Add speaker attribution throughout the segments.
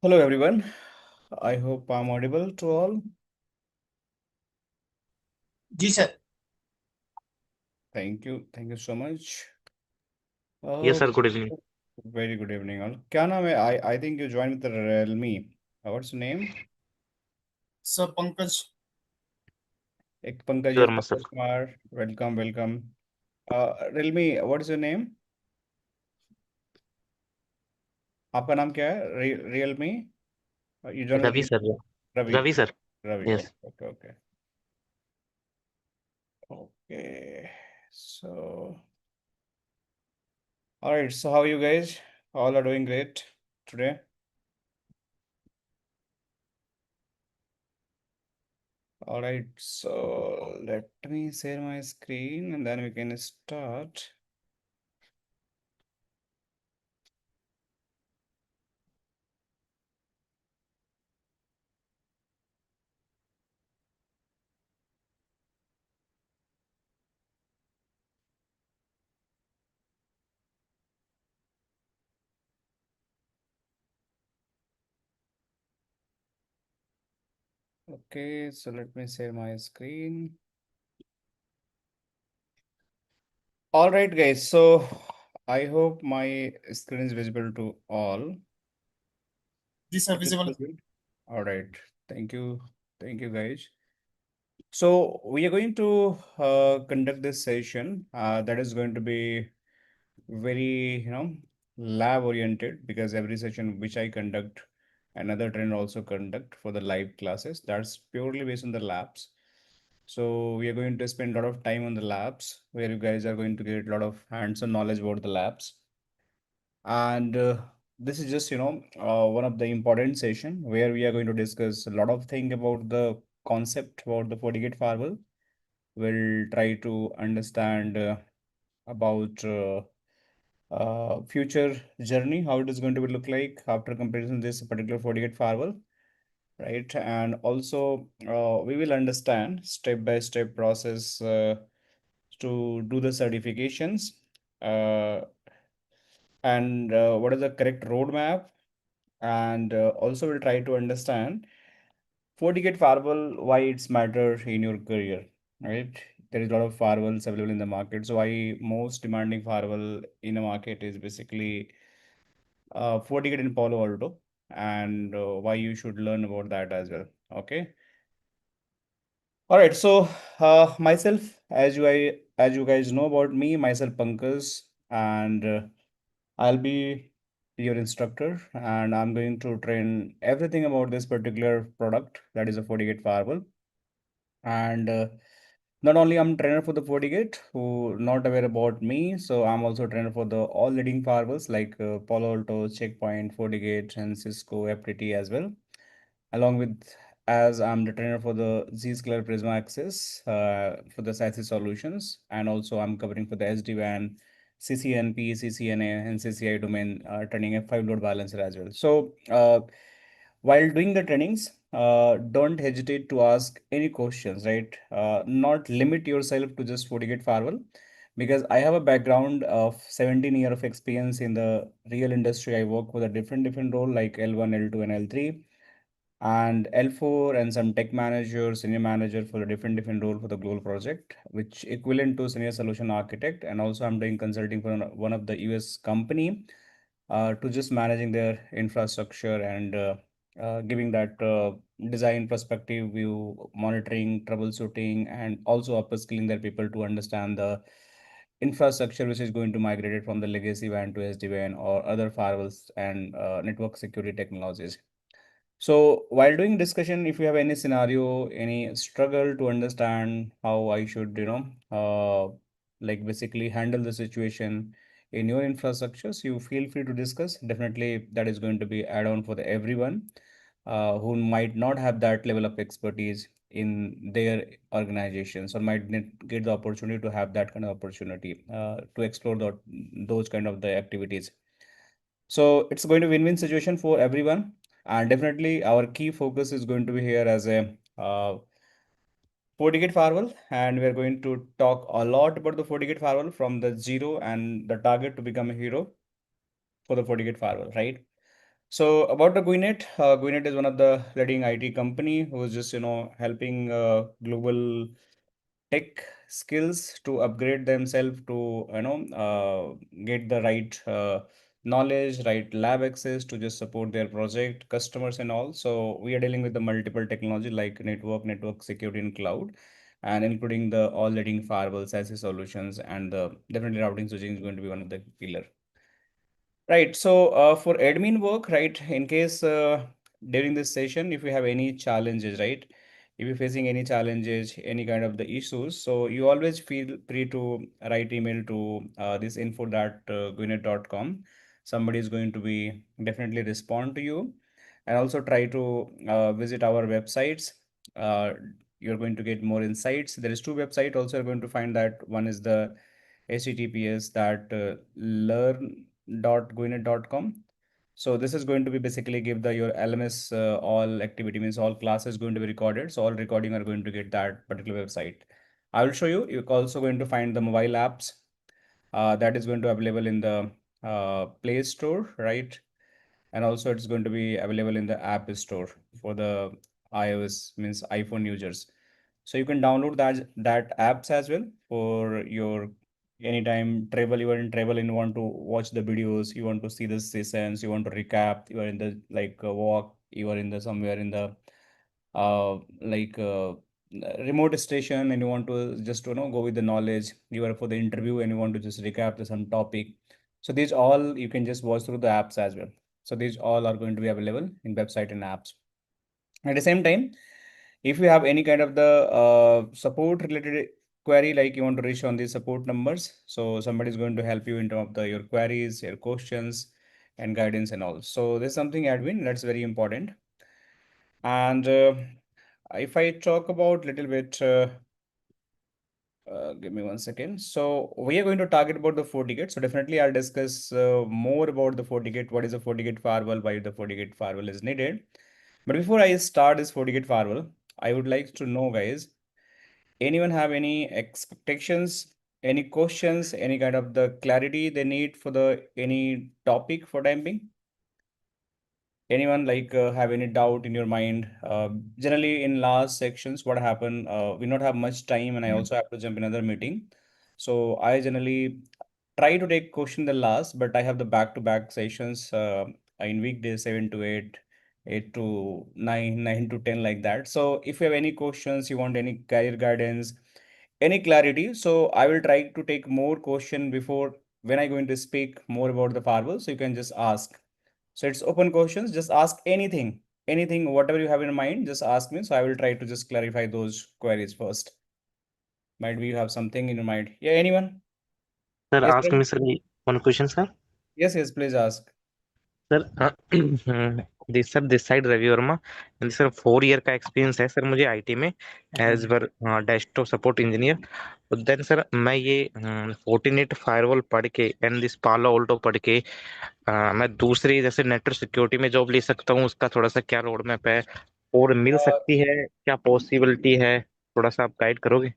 Speaker 1: Hello everyone. I hope I'm audible to all.
Speaker 2: जी sir.
Speaker 1: Thank you. Thank you so much.
Speaker 3: Yes,
Speaker 1: Uh,
Speaker 3: sir. Good evening.
Speaker 1: very good evening all. क्या नाम है? I think you joined with the Realme. What's your name?
Speaker 2: Sir Pankaj.
Speaker 1: एक Pankaj,
Speaker 3: Sure,
Speaker 1: yes,
Speaker 3: sir.
Speaker 1: Pankaj Kumar. Welcome, welcome. Realme, what is your name? आपका नाम क्या है? Realme? You joined with
Speaker 3: Ravi, sir.
Speaker 1: Ravi.
Speaker 3: Ravi, sir.
Speaker 1: Ravi.
Speaker 3: Yes.
Speaker 1: Okay. Okay. So, all right. So, how are you guys? All are doing great today. All right, so let me share my screen and then we can start. Okay, so let me share my screen. All right, guys, so I hope my screen is visible to all.
Speaker 2: जी sir
Speaker 1: It is
Speaker 2: visible.
Speaker 1: visible? All right, thank you. Thank you, guys. So we are going to conduct this session that is going to be very, lab oriented because every session which I conduct, another trainer also conduct for the live classes. That's purely based on the labs. So we are going to spend a lot of time on the labs where you guys are going to get a lot of hands-on knowledge about the labs. And this is just, one of the important session where we are going to discuss a lot of thing about the concept about the FortiGate firewall. We'll try to understand about future journey, how it is going to be look like after comparison this particular FortiGate firewall, right? And also we will understand step-by-step process to do the certifications uh, and what is the correct roadmap, and also we'll try to understand FortiGate firewall, why it's matter in your career, right? There is a lot of firewalls available in the market. So why most demanding firewall in the market is basically FortiGate in Palo Alto, and why you should learn about that as well. Okay. All right. So myself, as you guys know about me, myself Pankaj, and I'll be your instructor, and I'm going to train everything about this particular product that is a FortiGate firewall. And not only I'm trainer for the FortiGate who not aware about me, so I'm also trainer for the all leading firewalls like Palo Alto, Checkpoint, FortiGate, and Cisco FTT as well. Along with as I'm the trainer for the Zscaler Prisma Access for the SASE solutions, and also I'm covering for the SD-WAN, CCNP, CCNA, and CCI domain, training a 5 load balancer as well. So while doing the trainings, don't hesitate to ask any questions, right? Not limit yourself to just FortiGate firewall, because I have a background of 17 years of experience in the real industry. I work with a different role like L1, L2, and L3, and L4, and some tech manager, senior manager for a different role for the global project, which equivalent to senior solution architect. And also I'm doing consulting for one of the US company to just managing their infrastructure and giving that design perspective view, monitoring, troubleshooting, and also upskilling their people to understand the infrastructure which is going to migrate it from the legacy WAN to SD-WAN or other firewalls and network security technologies. So while doing discussion, if you have any scenario, any struggle to understand how I should, like basically handle the situation in your infrastructures, you feel free to discuss. Definitely, that is going to be add-on for the everyone who might not have that level of expertise in their organizations or might get the opportunity to have that kind of opportunity to explore those kind of the activities. So it's going to be win-win situation for everyone. And definitely our key focus is going to be here as a FortiGate firewall. And we're going to talk a lot about the FortiGate firewall from the zero and the target to become a hero for the FortiGate firewall, right? So about the Guinet, Guinet is one of the leading IT company who is just helping global tech skills to upgrade themselves to get the right knowledge, right lab access to just support their project, customers and all. So we are dealing with the multiple technology like network security and cloud, and including the all leading firewalls as solutions, and definitely routing switching is going to be one of the pillar. Right. So for admin work, right, in case during this session, if you have any challenges, right, if you're facing any challenges, any kind of the issues, so you always feel free to write email to this info@gwinnett.com. Somebody is going to be definitely respond to you, and also try to visit our websites. Uh, you're going to get more insights. There is two websites also. You're going to find that one is the HTTPS that learn.gwinnett.com. So this is going to be basically give the your LMS all activity means all classes going to be recorded. So all recording are going to get that particular website. I will show you. You're also going to find the mobile apps that is going to available in the Play Store, right? And also it's going to be available in the App Store for the iOS means iPhone users. So you can download that apps as well for your anytime travel. You are in travel and you want to watch the videos, you want to see the sessions, you want to recap, you are in the like walk, you are in the somewhere in the like remote station and you want to just go with the knowledge, you are for the interview and you want to just recap the some topic. So these all you can just watch through the apps as well. So these all are going to be available in website and apps. At the same time, if you have any kind of the support related query, like you want to reach on the support numbers, so somebody is going to help you in terms of your queries, your questions and guidance and all. So there's something admin that's very important. And if I talk about little bit, give me 1 second. So we are going to target about the FortiGate. So definitely I'll discuss more about the FortiGate. What is a FortiGate firewall? Why the FortiGate firewall is needed? But before I start this FortiGate firewall, I would like to know, guys, anyone have any expectations, any questions, any kind of the clarity they need for the any topic for time being? Anyone like have any doubt in your mind? Generally in last sections, what happened, we not have much time and I also have to jump in another meeting. So I generally try to take question the last, but I have the back-to-back sessions in weekdays 7 to 8, 8 to 9, 9 to 10 like that. So if you have any questions, you want any career guidance, any clarity, so I will try to take more question before when I going to speak more about the firewall. So you can just ask. So it's open questions. Just ask anything, anything, whatever you have in mind, just ask me. So I will try to just clarify those queries first. Might be you have something in your mind. Yeah, anyone?
Speaker 3: Sir,
Speaker 1: Yes,
Speaker 3: ask
Speaker 1: sir.
Speaker 3: me, sir, one question, sir.
Speaker 1: Yes, yes, please ask.
Speaker 3: Sir this sir this side Ravi Varma and sir 4 year का experience है sir मुझे IT में as per desktop support engineer. Then sir मैं ये Fortinet firewall पढ़ के and this पालो Alto पढ़ के मैं दूसरी जैसे नेटवर्क सिक्योरिटी में जॉब ले सकता हूँ, उसका थोड़ा सा क्या रोड मैप है और मिल सकती है, क्या पॉसिबिलिटी है, थोड़ा सा आप गाइड करोगे?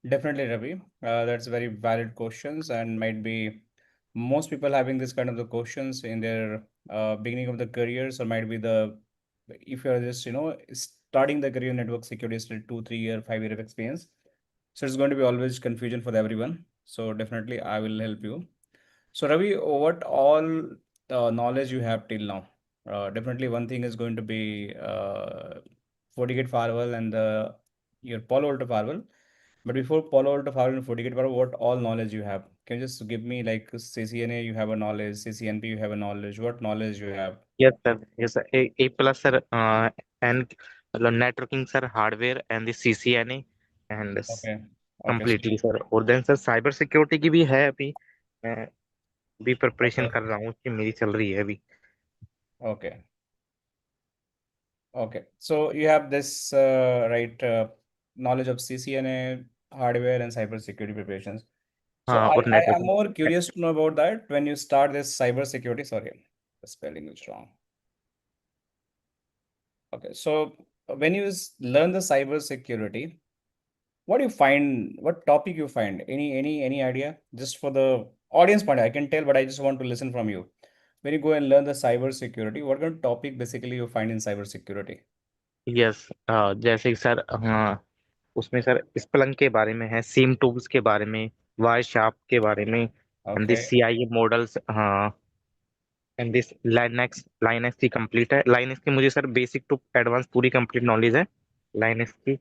Speaker 1: Definitely, Ravi. That's very valid questions, and might be most people having this kind of the questions in their beginning of the careers, or might be the if you're just starting the career in network security, still 2, 3 year, 5 year of experience. So it's going to be always confusion for everyone. So definitely, I will help you. So Ravi, what all knowledge you have till now? Definitely, one thing is going to be FortiGate firewall and the your Palo Alto firewall. But before Palo Alto firewall and FortiGate firewall, what all knowledge you have? Can you just give me like CCNA you have a knowledge, CCNP you have a knowledge. What knowledge you have?
Speaker 3: Yes sir A plus sir and मतलब networking sir hardware and the CCNA and
Speaker 1: Okay. Okay. So,
Speaker 3: completely sir. और then sir cyber security की भी है अभी, मैं भी preparation
Speaker 1: okay.
Speaker 3: कर रहा हूँ कि मेरी चल रही है अभी।
Speaker 1: Okay. Okay. So you have this right knowledge of CCNA, hardware, and cybersecurity preparations. So
Speaker 3: हाँ
Speaker 1: I,
Speaker 3: और
Speaker 1: I am
Speaker 3: networking.
Speaker 1: more curious to know about that when you start this cybersecurity. Sorry, the spelling is wrong. Okay. So when you learn the cybersecurity, what do you find? What topic you find? Any idea? Just for the audience point, I can tell, but I just want to listen from you. when you go and learn the cyber security, what kind of topic basically you find in cyber security?
Speaker 3: Yes, जैसे कि sir, हाँ, उसमें sir Splunk के बारे में है, सीम tools के बारे में, वाई शार्प के बारे में, and this
Speaker 1: Okay.
Speaker 3: CIA models, हाँ, एंड दिस लाइनेक्स की कंप्लीट है। लाइनेक्स की मुझे सर बेसिक टू एडवांस पूरी कंप्लीट नॉलेज है लाइनेक्स की,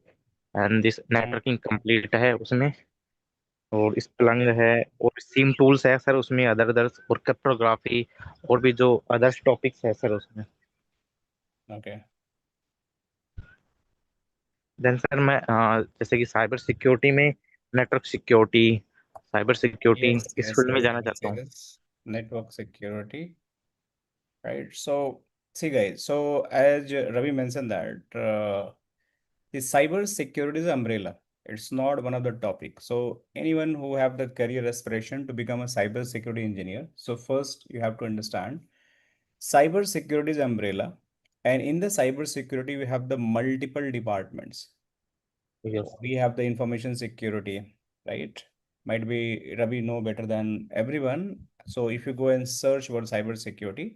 Speaker 3: एंड दिस नेटवर्किंग कंप्लीट है उसमें, और स्प्लंक
Speaker 1: Okay.
Speaker 3: है, और सीम टूल्स है सर उसमें, अदर अदर्स और क्रिप्टोग्राफी, और भी जो अदर्स टॉपिक्स है सर उसमें।
Speaker 1: Okay.
Speaker 3: देन सर मैं, जैसे कि साइबर सिक्योरिटी में network security, cyber security
Speaker 1: Yes,
Speaker 3: इस
Speaker 1: yes,
Speaker 3: फील्ड में
Speaker 1: yes,
Speaker 3: जाना
Speaker 1: yes,
Speaker 3: चाहता हूँ।
Speaker 1: yes. Network security, right? So, see, guys, so as Ravi mentioned that the cyber security is an umbrella. It's not one of the topics. So, anyone who have the career aspiration to become a cyber security engineer, so first you have to understand cyber security is umbrella, and in the cyber security we have the multiple departments.
Speaker 3: Yes,
Speaker 1: We have the information security, right? Might be Ravi know better than everyone. So if you go and search about cyber security,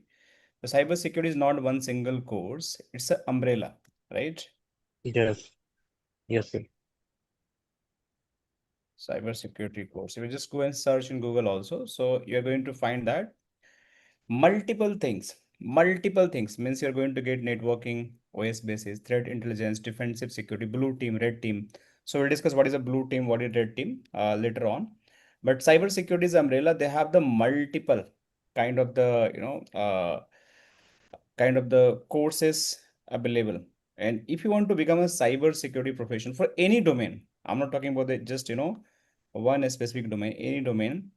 Speaker 1: the cyber security is not one single course, it's an umbrella, right?
Speaker 3: Yes, yes sir,
Speaker 1: Cyber security course. If you just go and search in Google also, so you're going to find that multiple things means you're going to get networking, OS basis, threat intelligence, defensive security, blue team, red team. So we'll discuss what is a blue team, what is red team later on. But cyber security is umbrella. They have the multiple kind of the kind of the courses available. And if you want to become a cyber security professional for any domain, I'm not talking about the just one specific domain, any domain,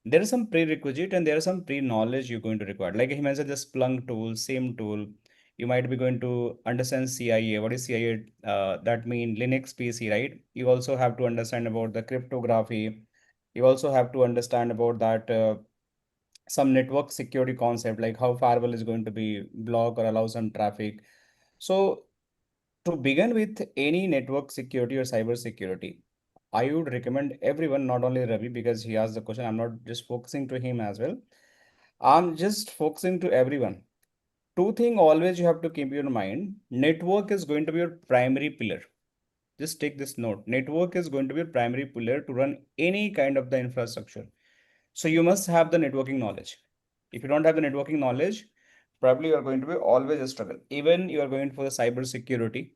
Speaker 1: there is some prerequisite and there is some pre-knowledge you're going to require. Like he mentioned, the Splunk tool, same tool. You might be going to understand CIA. What is CIA? That mean Linux PC, right? You also have to understand about the cryptography. You also have to understand about that some network security concept, like how firewall is going to be block or allow some traffic. So to begin with any network security or cyber security, I would recommend everyone, not only Ravi, because he asked the question. I'm not just focusing to him as well. I'm just focusing to everyone. Two things always you have to keep in mind. Network is going to be your primary pillar. Just take this note. Network is going to be your primary pillar to run any kind of the infrastructure. So you must have the networking knowledge. If you don't have the networking knowledge, probably you are going to be always a struggle. Even you are going for the cyber security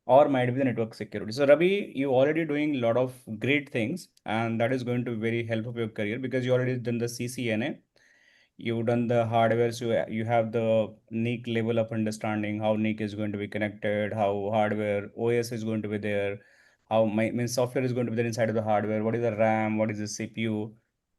Speaker 1: or might be the network security. So Ravi, you already doing a lot of great things, and that is going to be very helpful for your career because you already done the CCNA, you've done the hardware, so you have the NIC level of understanding how NIC is going to be connected, how hardware OS is going to be there, how my means software is going to be there inside of the hardware, what is the RAM, what is the CPU.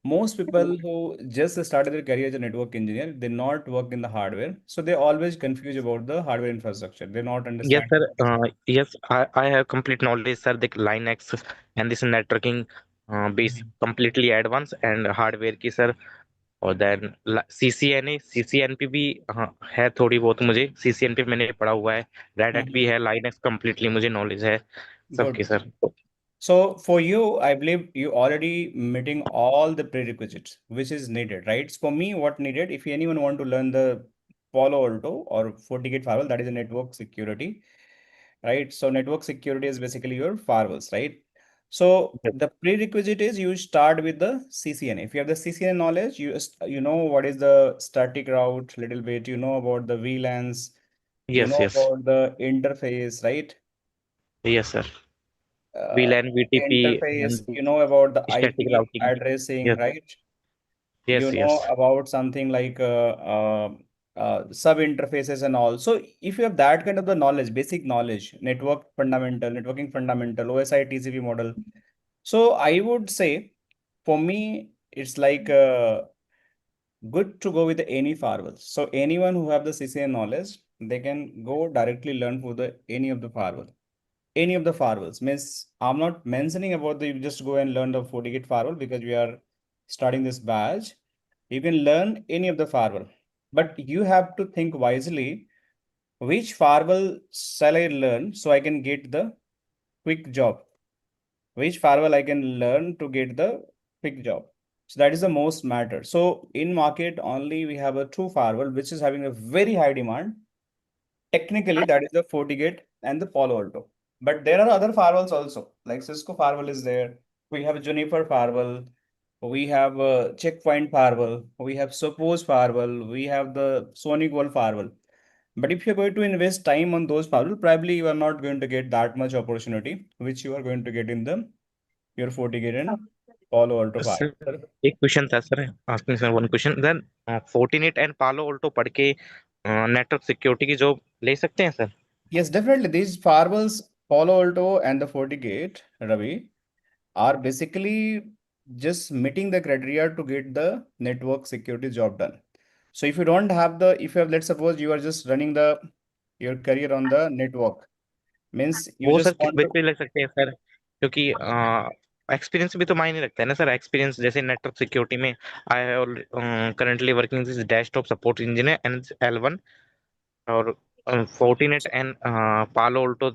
Speaker 1: Most people who just started their career as a network engineer, they not work in the hardware, so they always confused about the hardware infrastructure. They not
Speaker 3: yes
Speaker 1: understand.
Speaker 3: Sir, yes, I have complete knowledge sir, the Linux and this networking basic completely advance and hardware की sir, और then CCNA CCNP भी, हाँ, है थोड़ी बहुत, मुझे CCNP मैंने पढ़ा हुआ है, रेड हैट भी
Speaker 1: Mhm.
Speaker 3: है, लाइनेक्स कंप्लीटली मुझे नॉलेज है सबकी
Speaker 1: Good.
Speaker 3: Sir.
Speaker 1: So for you, I believe you already meeting all the prerequisites which is needed, right? So for me, what needed, if anyone want to learn the Palo Alto or FortiGate firewall, that is a network security, right? So network security is basically your firewalls, right? So the prerequisite is you start with the CCNA. If you have the CCNA knowledge, you know what is the static route little bit, you know about the VLANs, you
Speaker 3: yes,
Speaker 1: know
Speaker 3: yes,
Speaker 1: about the interface, right?
Speaker 3: Yes sir,
Speaker 1: uh,
Speaker 3: वीलैन VTP
Speaker 1: Interface,
Speaker 3: and
Speaker 1: you know about the
Speaker 3: static
Speaker 1: IP
Speaker 3: routing.
Speaker 1: addressing,
Speaker 3: yes,
Speaker 1: right? You
Speaker 3: yes,
Speaker 1: know
Speaker 3: yes,
Speaker 1: about something like sub interfaces and all. So if you have that kind of the knowledge, basic knowledge, network fundamental, networking fundamental, OSI TCP model. So I would say for me, it's like good to go with any firewall. So anyone who have the CCN knowledge, they can go directly learn for the any of the firewall, any of the firewalls. Means I'm not mentioning about the you just go and learn the FortiGate firewall because we are starting this batch. You can learn any of the firewall, but you have to think wisely which firewall shall I learn so I can get the quick job. Which firewall I can learn to get the quick job. So that is the most matter. So in market only we have a two firewall which is having a very high demand. Technically, that is the FortiGate and the Palo Alto. But there are other firewalls also, like Cisco firewall is there. We have Juniper firewall. We have Checkpoint firewall. We have Sophos firewall. We have the Sonic Wall firewall. But if you're going to invest time on those firewall, probably you are not going to get that much opportunity, which you are going to get in the your FortiGate and Palo Alto
Speaker 3: sir
Speaker 1: firewall.
Speaker 3: एक question था sir, asking sir one question, then Fortinet and Palo Alto पढ़ के network security की job ले सकते हैं sir?
Speaker 1: Yes, definitely. These firewalls, Palo Alto and the FortiGate, Ravi, are basically just meeting the criteria to get the network security job done. So if you don't have the, if you have, let's suppose you are just running the your career on the network, means you
Speaker 3: वो sir
Speaker 1: just
Speaker 3: किस
Speaker 1: want
Speaker 3: base
Speaker 1: to.
Speaker 3: पे लग सकते हैं sir? क्योंकि experience भी तो मायने रखता है ना सर। एक्सपीरियंस जैसे नेटवर्क सिक्योरिटी में I have currently working this desktop support engineer and L1 और Fortinet and Palo Alto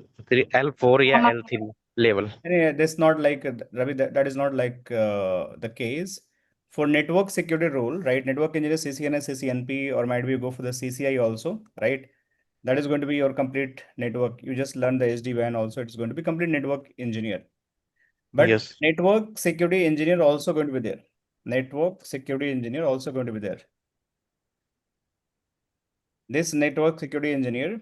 Speaker 3: L4 या L3 level.
Speaker 1: That's not like Ravi. That is not like the case for network security role, right? Network engineer CCNA, CCNP, or might be you go for the CCI also, right? That is going to be your complete network. You just learn the SD-WAN also. It's going to be complete network engineer. But
Speaker 3: yes
Speaker 1: network security engineer also going to be there. Network security engineer also going to be there. This network security engineer,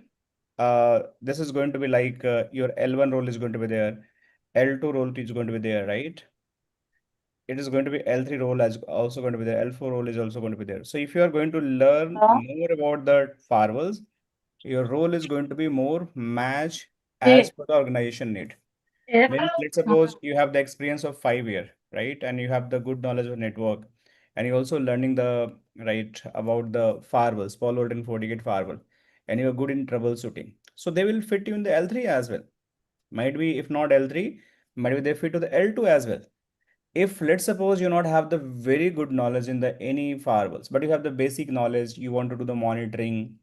Speaker 1: this is going to be like your L1 role is going to be there. L2 role is going to be there, right? It is going to be L3 role as also going to be there. L4 role is also going to be there. So if you are going to learn more about the firewalls, your role is going to be more match as per the organization need. Means let's suppose you have the experience of 5 year, right? And you have the good knowledge of network, and you're also learning the right about the firewalls, Palo Alto and FortiGate firewall, and you're good in troubleshooting. So they will fit you in the L3 as well. Might be if not L3, might be they fit to the L2 as well. If let's suppose you not have the very good knowledge in the any firewalls, but you have the basic knowledge, you want to do the monitoring,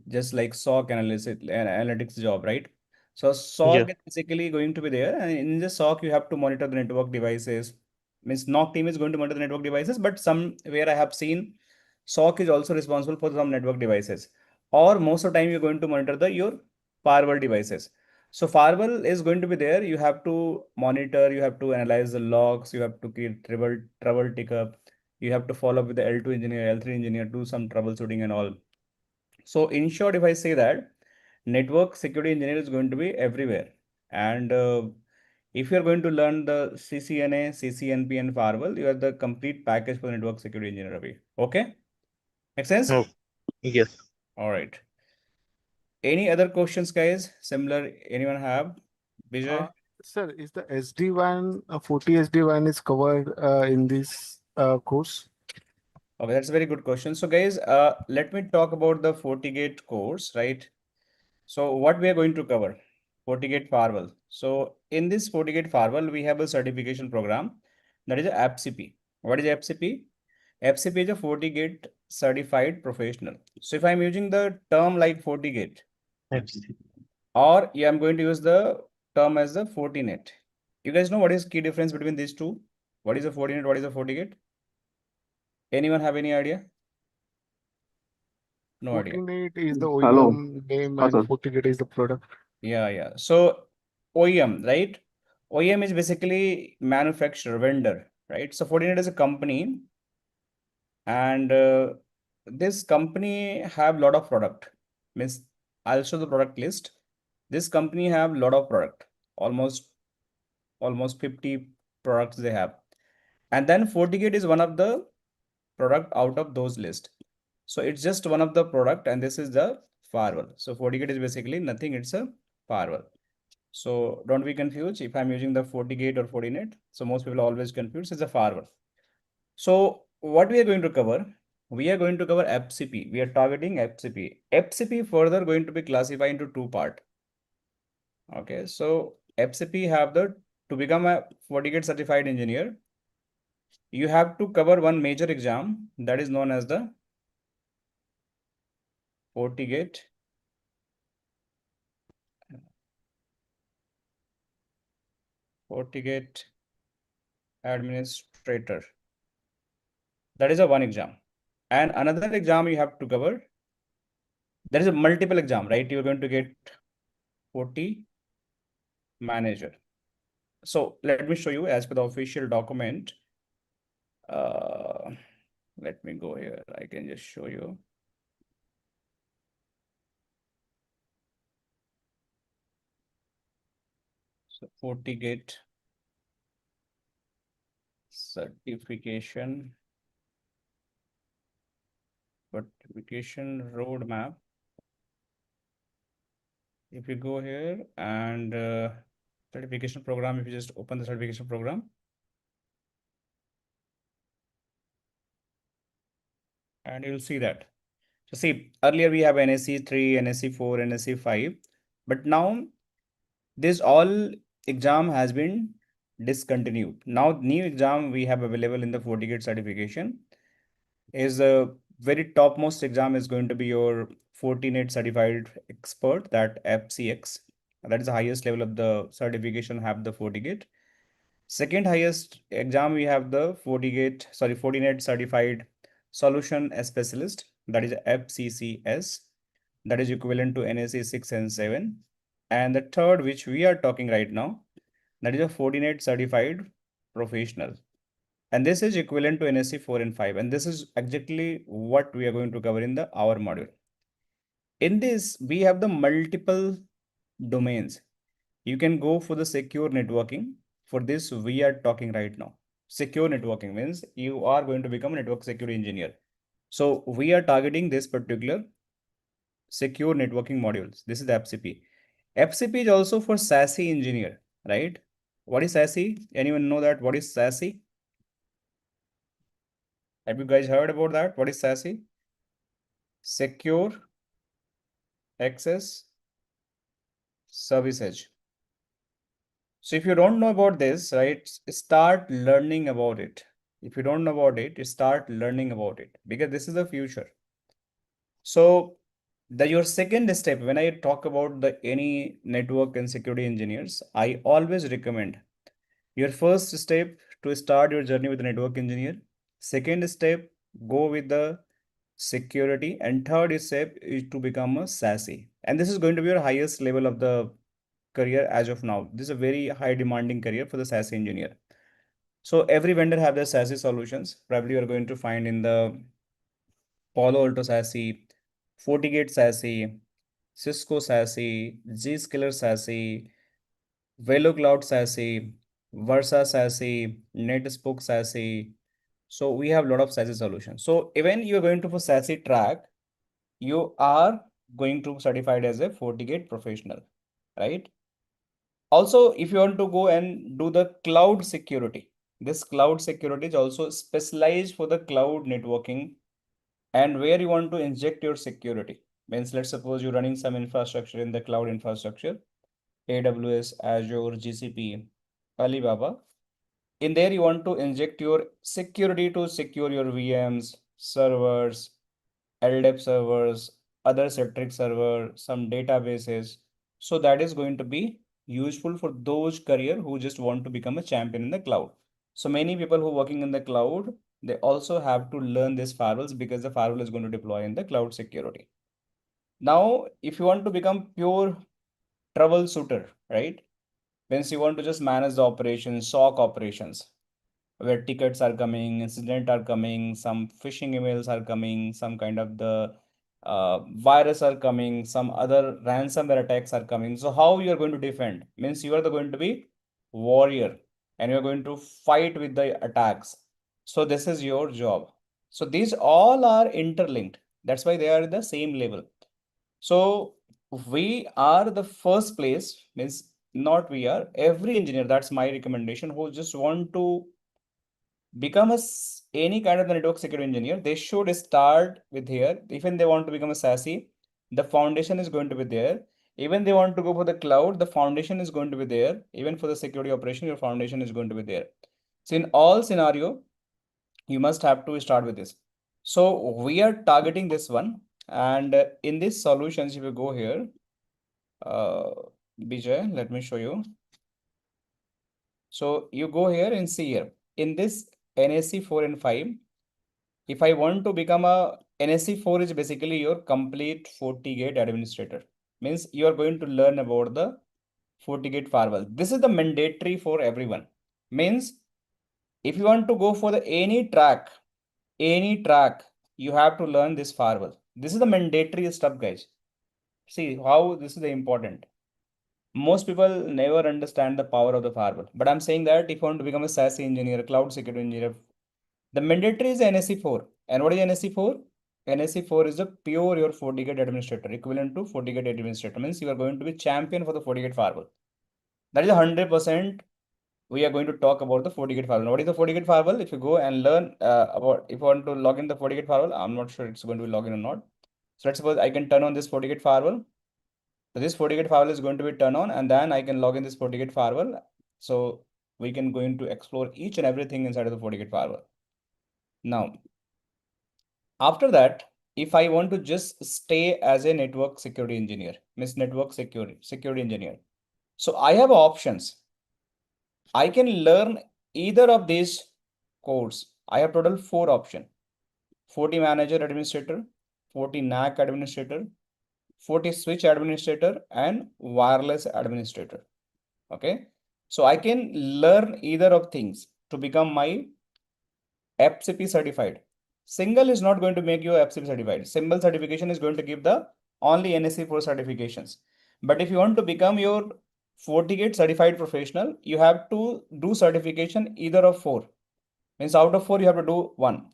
Speaker 1: just like SOC analysis analytics job, right? So
Speaker 3: या
Speaker 1: SOC is basically going to be there, and in the SOC you have to monitor the network devices. Means NOC team is going to monitor the network devices, but somewhere I have seen SOC is also responsible for some network devices, or most of the time you're going to monitor the your firewall devices. So firewall is going to be there. You have to monitor, you have to analyze the logs, you have to create trouble tick up, you have to follow up with the L2 engineer, L3 engineer, do some troubleshooting and all. So in short, if I say that network security engineer is going to be everywhere, and if you're going to learn the CCNA, CCNP, and firewall, you are the complete package for the network security engineer. Ravi. Okay, make sense?
Speaker 3: Yes
Speaker 1: All right. Any other questions, guys? Similar, anyone have?
Speaker 4: Uh,
Speaker 1: Vijay?
Speaker 4: Sir, is the SD-WAN, 40 SD-WAN is covered in this course?
Speaker 1: Okay, that's a very good question. So, guys, let me talk about the FortiGate course, right? So, what we are going to cover? FortiGate Firewall. So, in this FortiGate Firewall, we have a certification program that is a FCP. What is FCP? FCP is a FortiGate certified professional. So, if I'm using the term like FortiGate, or yeah, I'm going to use the term as the Fortinet. You guys know what is key difference between these two? What is a Fortinet? What is a FortiGate? Anyone have any idea? No idea.
Speaker 4: Fortinet is the
Speaker 5: Hello.
Speaker 4: OEM name
Speaker 5: Yes,
Speaker 4: and
Speaker 5: sir.
Speaker 4: FortiGate is the product.
Speaker 1: Yeah. So OEM, right? OEM is basically manufacturer, vendor, right? So Fortinet is a company, and this company have lot of product. Means I'll show the product list. This company have lot of product, almost 50 products they have. And then FortiGate is one of the product out of those list. So it's just one of the product, and this is the firewall. So FortiGate is basically nothing, it's a firewall. So don't be confused if I'm using the FortiGate or Fortinet. So most people are always confused, it's a firewall. So what we are going to cover? We are going to cover FCP. We are targeting FCP. FCP further going to be classified into two part. Okay, so FCP have the, to become a FortiGate certified engineer, you have to cover one major exam that is known as the FortiGate administrator. That is a one exam. And another exam you have to cover. There is a multiple exam, right? You're going to get 40 manager. So let me show you as per the official document. Let me go here. I can just show you. So FortiGate certification roadmap. If you go here and certification program, if you just open the certification program, and you'll see that. So see, earlier we have NSE 3, NSE 4, NSE 5, but now this all exam has been discontinued. Now new exam we have available in the FortiGate certification is a very topmost exam is going to be your Fortinet certified expert, that FCX. That is the highest level of the certification have the FortiGate. Second highest exam we have the Fortinet certified solution specialist, that is FCCS, that is equivalent to NSE 6 and 7. And the third, which we are talking right now, that is a Fortinet certified professional. And this is equivalent to NSE 4 and 5. And this is exactly what we are going to cover in the our module. In this, we have the multiple domains. You can go for the secure networking. For this, we are talking right now. Secure networking means you are going to become a network security engineer. So we are targeting this particular secure networking modules. This is the FCP. FCP is also for SASE engineer, right? What is SASE? Anyone know that? What is SASE? Have you guys heard about that? What is SASE? Secure Access Service Edge. So if you don't know about this, right, start learning about it. If you don't know about it, start learning about it because this is the future. So your second step, when I talk about the any network and security engineers, I always recommend your first step to start your journey with a network engineer. Second step, go with the security, and third step is to become a SASE. And this is going to be your highest level of the career as of now. This is a very high demanding career for the SASE engineer. So every vendor have their SASE solutions. Probably you are going to find in the Palo Alto SASE, FortiGate SASE, Cisco SASE, Zscaler SASE, VeloCloud SASE, Versa SASE, NetSpoke SASE. So we have a lot of SASE solutions. So even you are going to for SASE track, you are going to certified as a FortiGate professional, right? Also, if you want to go and do the cloud security, this cloud security is also specialized for the cloud networking and where you want to inject your security. Means let's suppose you're running some infrastructure in the cloud infrastructure, AWS, Azure, GCP, Alibaba. In there, you want to inject your security to secure your VMs, servers, LDAP servers, other Citrix server, some databases. So that is going to be useful for those career who just want to become a champion in the cloud. So many people who are working in the cloud, they also have to learn these firewalls because the firewall is going to deploy in the cloud security. Now, if you want to become pure troubleshooter, right? Means you want to just manage the operations, SOC operations, where tickets are coming, incident are coming, some phishing emails are coming, some kind of the virus are coming, some other ransomware attacks are coming. So how you are going to defend? Means you are going to be warrior and you are going to fight with the attacks. So this is your job. So these all are interlinked. That's why they are the same level. So we are the first place, means not we are, every engineer, that's my recommendation, who just want to become any kind of the network security engineer, they should start with here. Even they want to become a SASE, the foundation is going to be there. Even they want to go for the cloud, the foundation is going to be there. Even for the security operation, your foundation is going to be there. So in all scenario, you must have to start with this. So we are targeting this one. And in these solutions, if you go here, Bijay, let me show you. So you go here and see here in this NSE 4 and 5, if I want to become a NSE4 is basically your complete FortiGate administrator. Means you are going to learn about the FortiGate firewall. This is the mandatory for everyone. Means if you want to go for the any track, you have to learn this firewall. This is the mandatory stuff, guys. See how this is the important. Most people never understand the power of the firewall. But I'm saying that if you want to become a SASE engineer, a cloud security engineer, the mandatory is NSE4. And what is NSE4? NSE4 is the pure your FortiGate administrator, equivalent to FortiGate administrator. Means you are going to be champion for the FortiGate firewall. That is 100%. We are going to talk about the FortiGate firewall. What is the FortiGate firewall? If you go and learn about, if you want to log in the FortiGate firewall, I'm not sure it's going to be login or not. So let's suppose I can turn on this FortiGate firewall. So this FortiGate firewall is going to be turned on, and then I can log in this FortiGate firewall. So we can going to explore each and everything inside of the FortiGate firewall. Now, after that, if I want to just stay as a network security engineer, means network security engineer. So I have options. I can learn either of these course. I have total 4 options. FortiManager administrator, FortiNAC administrator, FortiSwitch administrator, and wireless administrator. Okay. So I can learn either of things to become my FCP certified. Single is not going to make you FCP certified. Symbol certification is going to give the only NSE4 certifications. But if you want to become your FortiGate certified professional, you have to do certification either of 4. Means out of 4, you have to do 1.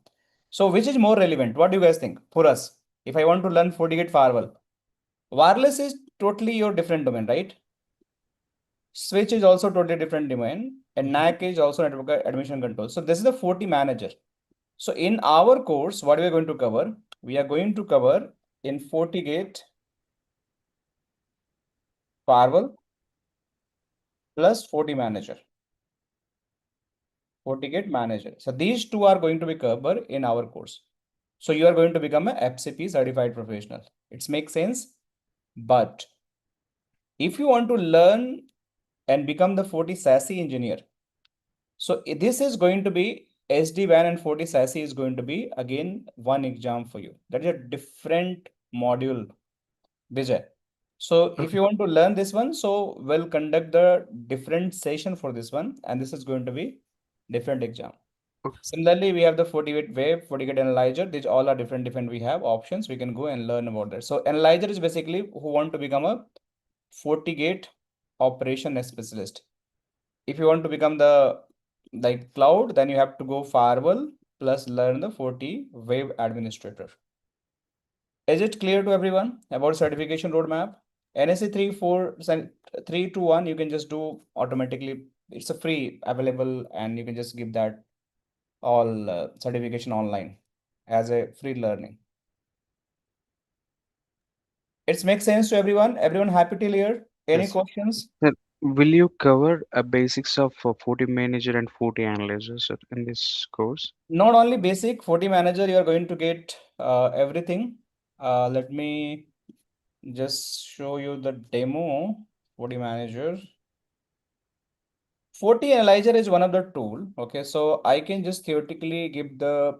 Speaker 1: So which is more relevant? What do you guys think for us? If I want to learn FortiGate firewall, wireless is totally your different domain, right? Switch is also totally different domain, and NAC is also network admission control. So this is the FortiManager. So in our course, what we are going to cover? We are going to cover in FortiGate firewall plus FortiManager. FortiGate manager. So these 2 are going to be covered in our course. So you are going to become a FCP certified professional. It makes sense. But if you want to learn and become the FortiSASE engineer, so this is going to be SD-WAN and FortiSASE is going to be again one exam for you. That is a different module, Vijay. So if you want to learn this one, so we'll conduct the different session for this one, and this is going to be different exam.
Speaker 4: Okay.
Speaker 1: Similarly, we have the FortiGate Web, FortiGate Analyzer. These all are different. We have options. We can go and learn about that. So Analyzer is basically who want to become a FortiGate operation specialist. If you want to become the like cloud, then you have to go firewall plus learn the Forti Web Administrator. Is it clear to everyone about certification roadmap? NSE 3 to 1, you can just do automatically. It's a free available, and you can just give that all certification online as a free learning. It makes sense to everyone. Everyone happy till here? Any
Speaker 3: Yes.
Speaker 1: questions?
Speaker 5: Sir, will you cover basics of FortiManager and FortiAnalyzer, sir, in this course?
Speaker 1: Not only basic, FortiManager, you are going to get everything. Let me just show you the demo. FortiManager. FortiAnalyzer is one of the tool. Okay, so I can just theoretically give the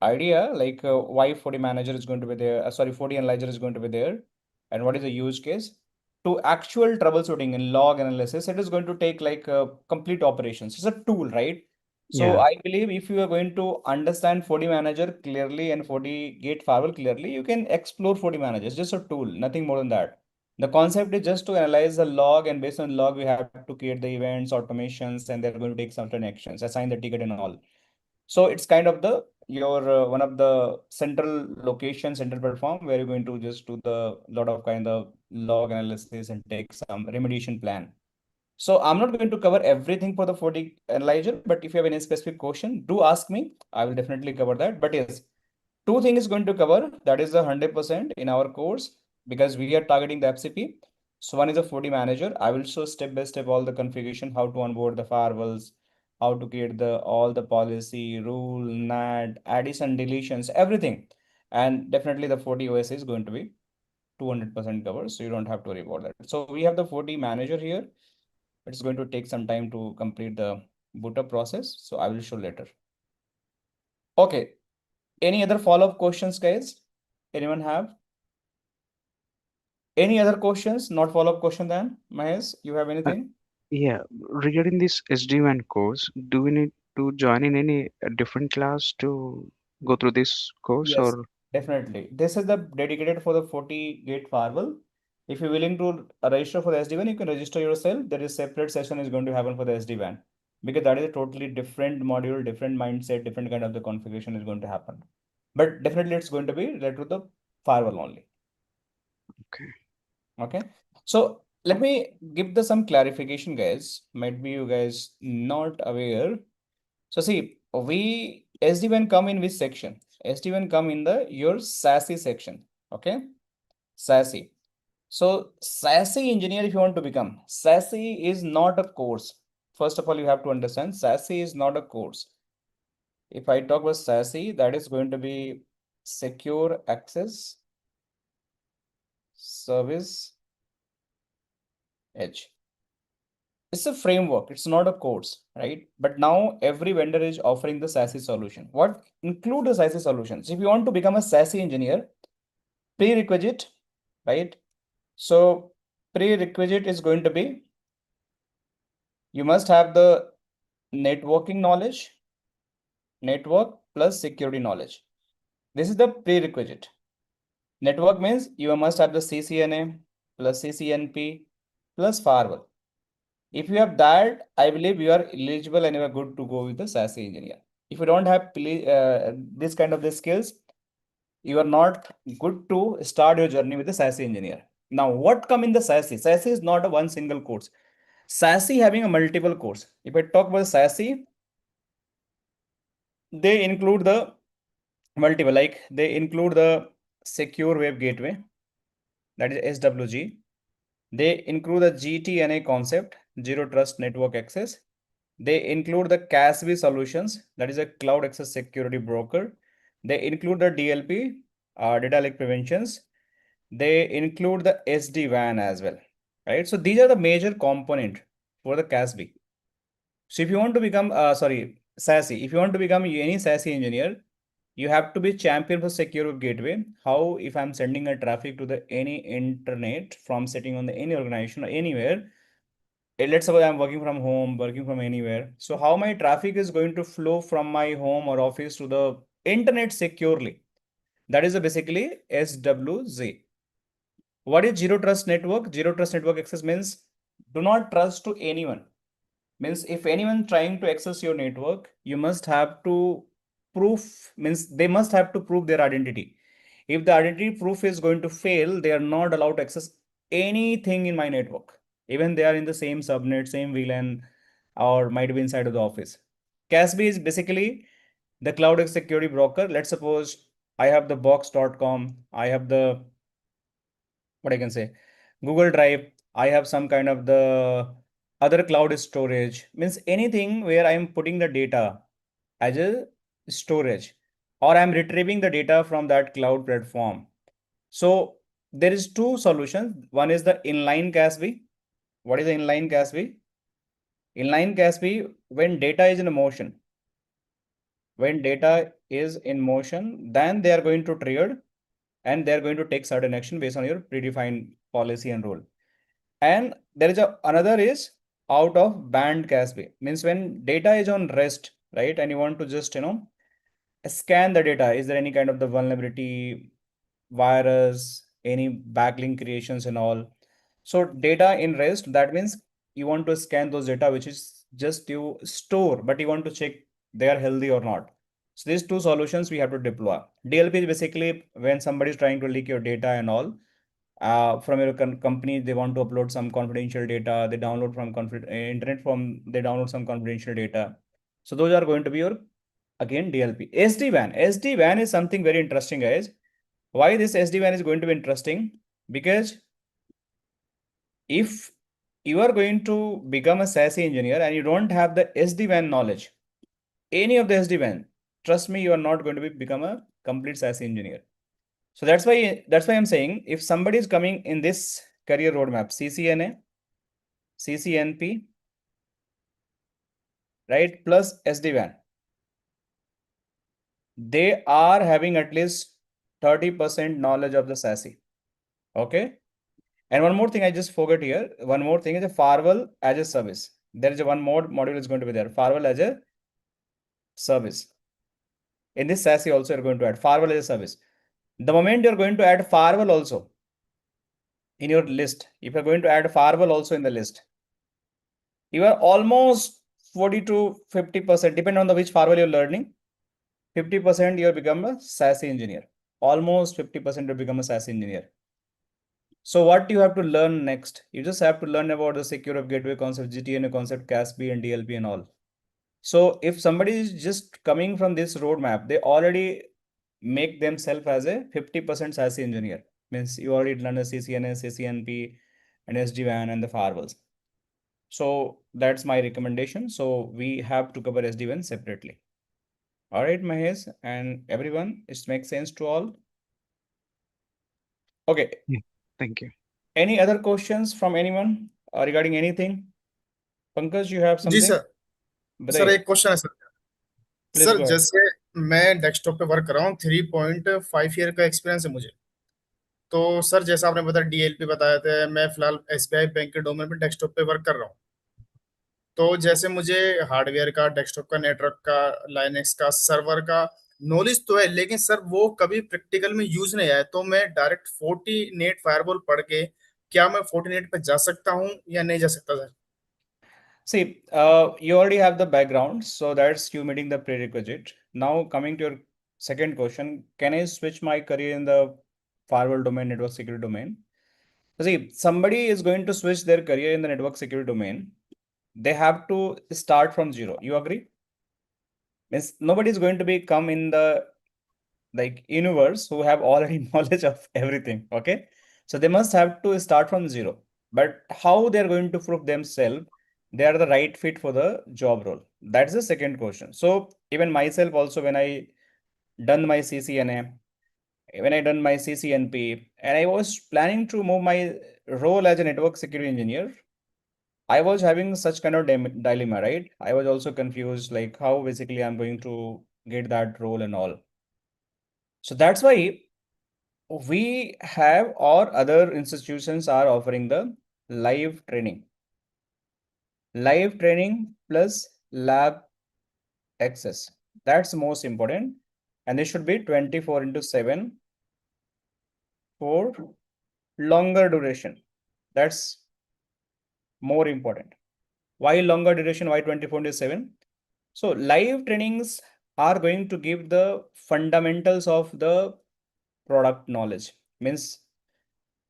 Speaker 1: idea why FortiManager is going to be there. FortiAnalyzer is going to be there, and what is the use case to actual troubleshooting and log analysis. It is going to take complete operations. It's a tool, right? So
Speaker 5: Yeah.
Speaker 1: I believe if you are going to understand FortiManager clearly and FortiGate firewall clearly, you can explore FortiManager. It's just a tool, nothing more than that. The concept is just to analyze the log, and based on log, we have to create the events, automations, and they're going to take certain actions, assign the ticket and all. So it's kind of the your one of the central location, central platform where you're going to just do the lot of kind of log analysis and take some remediation plan. So I'm not going to cover everything for the FortiAnalyzer, but if you have any specific question, do ask me. I will definitely cover that. But yes, 2 things is going to cover. That is the 100% in our course because we are targeting the FCP. So one is a FortiManager. I will show step by step all the configuration, how to onboard the firewalls, how to create all the policy, rule, NAT, addition, deletions, everything. And definitely the FortiOS is going to be 200% covered, so you don't have to worry about that. So we have the FortiManager here. It's going to take some time to complete the boot up process. So I will show later. Okay. Any other follow-up questions, guys? Anyone have? Any other questions? Not follow-up question then? Mahesh, you have anything?
Speaker 5: Yeah, regarding this SD-WAN course, do we need to join in any different class to go through this course,
Speaker 1: Yes,
Speaker 5: or
Speaker 1: definitely. This is the dedicated for the FortiGate firewall. If you're willing to register for the SD-WAN, you can register yourself. There is separate session is going to happen for the SD-WAN because that is a totally different module, different mindset, different kind of the configuration is going to happen. But definitely it's going to be related to the firewall only.
Speaker 5: okay?
Speaker 1: Okay. So let me give the some clarification, guys. Might be you guys not aware. So see, we SD-WAN come in which section? SD-WAN come in the your SASE section. Okay. SASE. So SASE engineer, if you want to become, SASE is not a course. First of all, you have to understand SASE is not a course. If I talk about SASE, that is going to be secure access service edge. It's a framework, it's not a course, right? But now every vendor is offering the SASE solution. What include the SASE solutions? If you want to become a SASE engineer, prerequisite, right? So prerequisite is going to be you must have the networking knowledge, network plus security knowledge. This is the prerequisite. Network means you must have the CCNA plus CCNP plus firewall. If you have that, I believe you are eligible and you are good to go with the SASE engineer. If you don't have this kind of the skills, you are not good to start your journey with the SASE engineer. Now, what come in the SASE? SASE is not a one single course. SASE having a multiple course. If I talk about SASE, they include the multiple, like they include the secure web gateway, that is SWG. They include the GTNA concept, zero trust network access. They include the CASB solutions, that is a cloud access security broker. They include the DLP, data leak preventions. They include the SD-WAN as well, right? So these are the major component for the CASB. So if you want to become, SASE, if you want to become any SASE engineer, you have to be champion for secure web gateway. How if I'm sending a traffic to the any internet from sitting on the any organization or anywhere, let's suppose I'm working from home, working from anywhere. So how my traffic is going to flow from my home or office to the internet securely? That is basically SWZ. What is zero trust network? Zero trust network access means do not trust to anyone. Means if anyone trying to access your network, you must have to proof, means they must have to prove their identity. If the identity proof is going to fail, they are not allowed to access anything in my network. Even they are in the same subnet, same VLAN, or might be inside of the office. CASB is basically the cloud security broker. Let's suppose I have the box.com, I have the, what I can say, Google Drive, I have some kind of the other cloud storage, means anything where I am putting the data as a storage or I'm retrieving the data from that cloud platform. So there is two solutions. One is the inline CASB. What is the inline CASB? Inline CASB, when data is in motion, when data is in motion, then they are going to trigger and they're going to take certain action based on your predefined policy and rule. And there is another is out of band CASB, means when data is on rest, right? And you want to just, scan the data. Is there any kind of the vulnerability, virus, any backlink creations and all? So data in rest, that means you want to scan those data, which is just you store, but you want to check they are healthy or not. So these two solutions we have to deploy. DLP is basically when somebody is trying to leak your data and all. From your company, they want to upload some confidential data. They download from internet from, they download some confidential data. So those are going to be your, again, DLP. SD-WAN. SD-WAN is something very interesting, guys. Why this SD-WAN is going to be interesting? Because if you are going to become a SASE engineer and you don't have the SD-WAN knowledge, any of the SD-WAN, trust me, you are not going to become a complete SASE engineer. So that's why I'm saying if somebody is coming in this career roadmap, CCNA, CCNP, right, plus SD-WAN. They are having at least 30% knowledge of the SASE. Okay. And one more thing I just forgot here. One more thing is a firewall as a service. There is a one more module is going to be there. Firewall as a service. In this SASE also you're going to add firewall as a service. The moment you're going to add firewall also in your list, if you're going to add firewall also in the list, you are almost 40 to 50%, depending on the which firewall you're learning. 50% you'll become a SASE engineer. Almost 50% you'll become a SASE engineer. So what you have to learn next? You just have to learn about the secure web gateway concept, GTNA concept, CASB and DLP and all. So if somebody is just coming from this roadmap, they already make themselves as a 50% SASE engineer. Means you already learn the CCNA, CCNP and SD-WAN and the firewalls. So that's my recommendation. So we have to cover SD-WAN separately. All right, Mahesh and everyone, it makes sense to all. Okay.
Speaker 5: Yeah, thank you.
Speaker 1: Any other questions from anyone regarding anything? Pankaj, you have
Speaker 2: जी
Speaker 1: something?
Speaker 2: Sir,
Speaker 1: बताइए,
Speaker 2: एक question है sir.
Speaker 1: please
Speaker 2: sir
Speaker 1: go ahead.
Speaker 2: जैसे मैं desktop पे work कर रहा हूँ, 3.5 ईयर का एक्सपीरियंस है मुझे। तो सर जैसा आपने बताया डीएलपी बताया था, मैं फिलहाल एसबीआई बैंक के डोमेन पे डेस्कटॉप पे वर्क कर रहा हूँ। तो जैसे मुझे हार्डवेयर का, डेस्कटॉप का, नेटवर्क का, लाइनेक्स का, सर्वर का नॉलेज तो है, लेकिन सर वो कभी प्रैक्टिकल में यूज नहीं आया। तो मैं डायरेक्ट फोर्टीनेट फायरवॉल पढ़ के क्या मैं फोर्टीनेट पे जा सकता हूँ या नहीं जा सकता sir?
Speaker 1: See, you already have the background, so that's you meeting the prerequisite. Now coming to your second question, can I switch my career in the firewall domain, network security domain? See, somebody is going to switch their career in the network security domain. They have to start from zero. You agree? Means nobody is going to be come in the like universe who have already knowledge of everything. Okay, so they must have to start from zero. But how they're going to prove themselves they are the right fit for the job role? That's the second question. So even myself also, when I done my CCNA, when I done my CCNP, and I was planning to move my role as a network security engineer, I was having such kind of dilemma, right? I was also confused, like how basically I'm going to get that role and all. So that's why we have or other institutions are offering the live training plus lab access. That's most important, and it should be 24/7 for longer duration. That's more important. Why longer duration? Why 24/7? So live trainings are going to give the fundamentals of the product knowledge. Means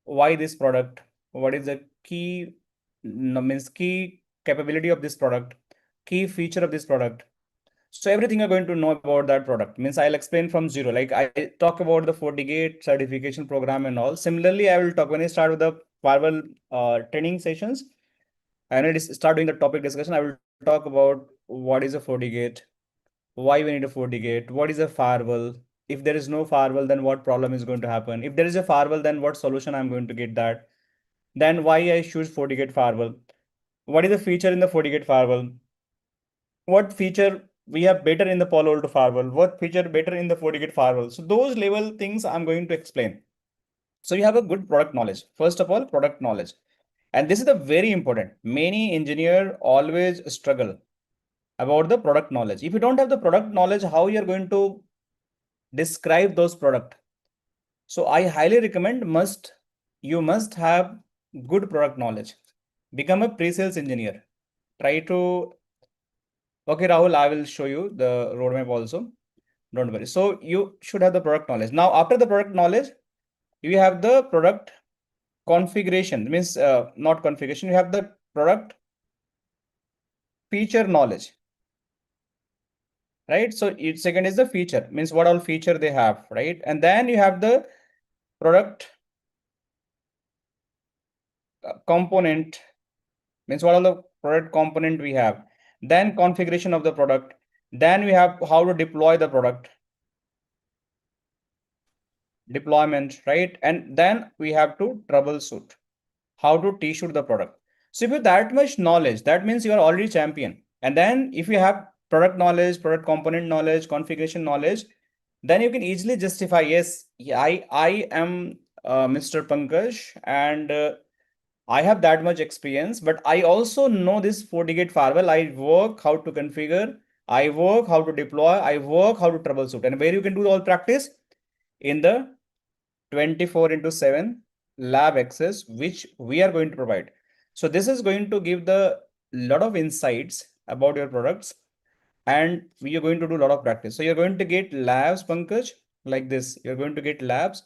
Speaker 1: why this product, what is the key, means key capability of this product, key feature of this product. So everything you're going to know about that product. Means I'll explain from zero. Like I talk about the FortiGate certification program and all. Similarly, I will talk when I start with the firewall training sessions. And I start doing the topic discussion. I will talk about what is a FortiGate, why we need a FortiGate, what is a firewall. If there is no firewall, then what problem is going to happen? If there is a firewall, then what solution I'm going to get that? Then why I choose FortiGate firewall? What is the feature in the FortiGate firewall? What feature we have better in the Palo Alto firewall? What feature better in the FortiGate firewall? So those level things I'm going to explain. So you have a good product knowledge. First of all, product knowledge. And this is the very important. Many engineer always struggle about the product knowledge. If you don't have the product knowledge, how you're going to describe those product? So I highly recommend you must have good product knowledge. Become a pre-sales engineer. Try to, okay, Rahul, I will show you the roadmap also. Don't worry. So you should have the product knowledge. Now, after the product knowledge, you have the product configuration. Means not configuration. You have the product feature knowledge, right? So second is the feature. Means what all feature they have, right? And then you have the product component. Means what all the product component we have. Then configuration of the product. Then we have how to deploy the product. Deployment, right? And then we have to troubleshoot, how to T-shoot the product. So if you have that much knowledge, that means you are already champion. And then if you have product knowledge, product component knowledge, configuration knowledge, then you can easily justify, yes, I am Mr. Pankaj, and I have that much experience, but I also know this FortiGate firewall. I work how to configure, I work how to deploy, I work how to troubleshoot. And where you can do all practice? In the 24/7 lab access, which we are going to provide. So this is going to give the lot of insights about your products, and we are going to do a lot of practice. So you're going to get labs, Pankaj, like this. You're going to get labs.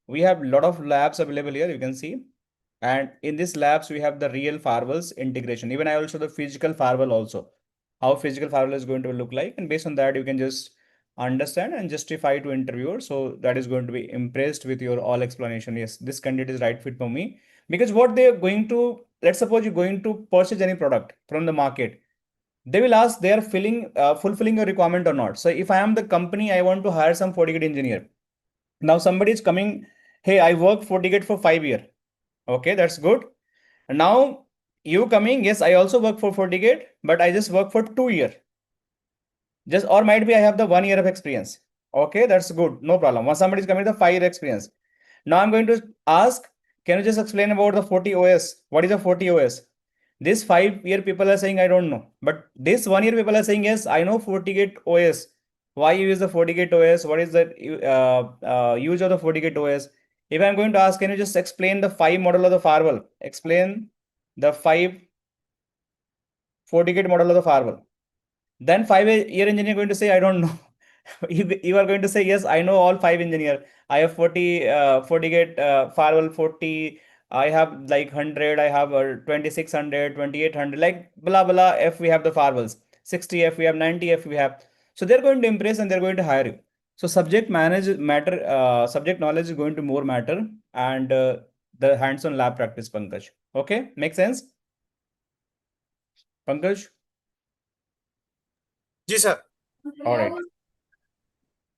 Speaker 1: We have a lot of labs available here, you can see. And in these labs, we have the real firewalls integration. Even I will show the physical firewall also, how physical firewall is going to look like. And based on that, you can just understand and justify to interviewer. So that is going to be impressed with your all explanation. Yes, this candidate is right fit for me. Because what they're going to, let's suppose you're going to purchase any product from the market, they will ask they are fulfilling a requirement or not. So if I am the company, I want to hire some FortiGate engineer. Now somebody is coming, hey, I worked FortiGate for 5 years. Okay, that's good. And now you coming, yes, I also work for FortiGate, but I just work for 2 years. Just, or might be I have the 1 year of experience. Okay, that's good, no problem. Once somebody is coming with a 5-year experience, now I'm going to ask, can you just explain about the FortiOS? What is a FortiOS? This 5-year people are saying I don't know, but this 1 year people are saying yes, I know FortiGate OS. Why you use the FortiGate OS? What is the use of the FortiGate OS? If I'm going to ask, can you just explain the 5 model of the firewall? Explain the 5 FortiGate model of the firewall. Then 5-year engineer going to say I don't know. You are going to say yes, I know all 5 engineer. I have FortiGate firewall 40. I have like 100. I have 2600, 2800, like blah blah. If we have the firewalls 60, if we have 90, if we have. So they're going to impress and they're going to hire you. So subject knowledge is going to more matter, and the hands-on lab practice, Pankaj. Okay, make sense, Pankaj?
Speaker 2: जी sir.
Speaker 1: All right.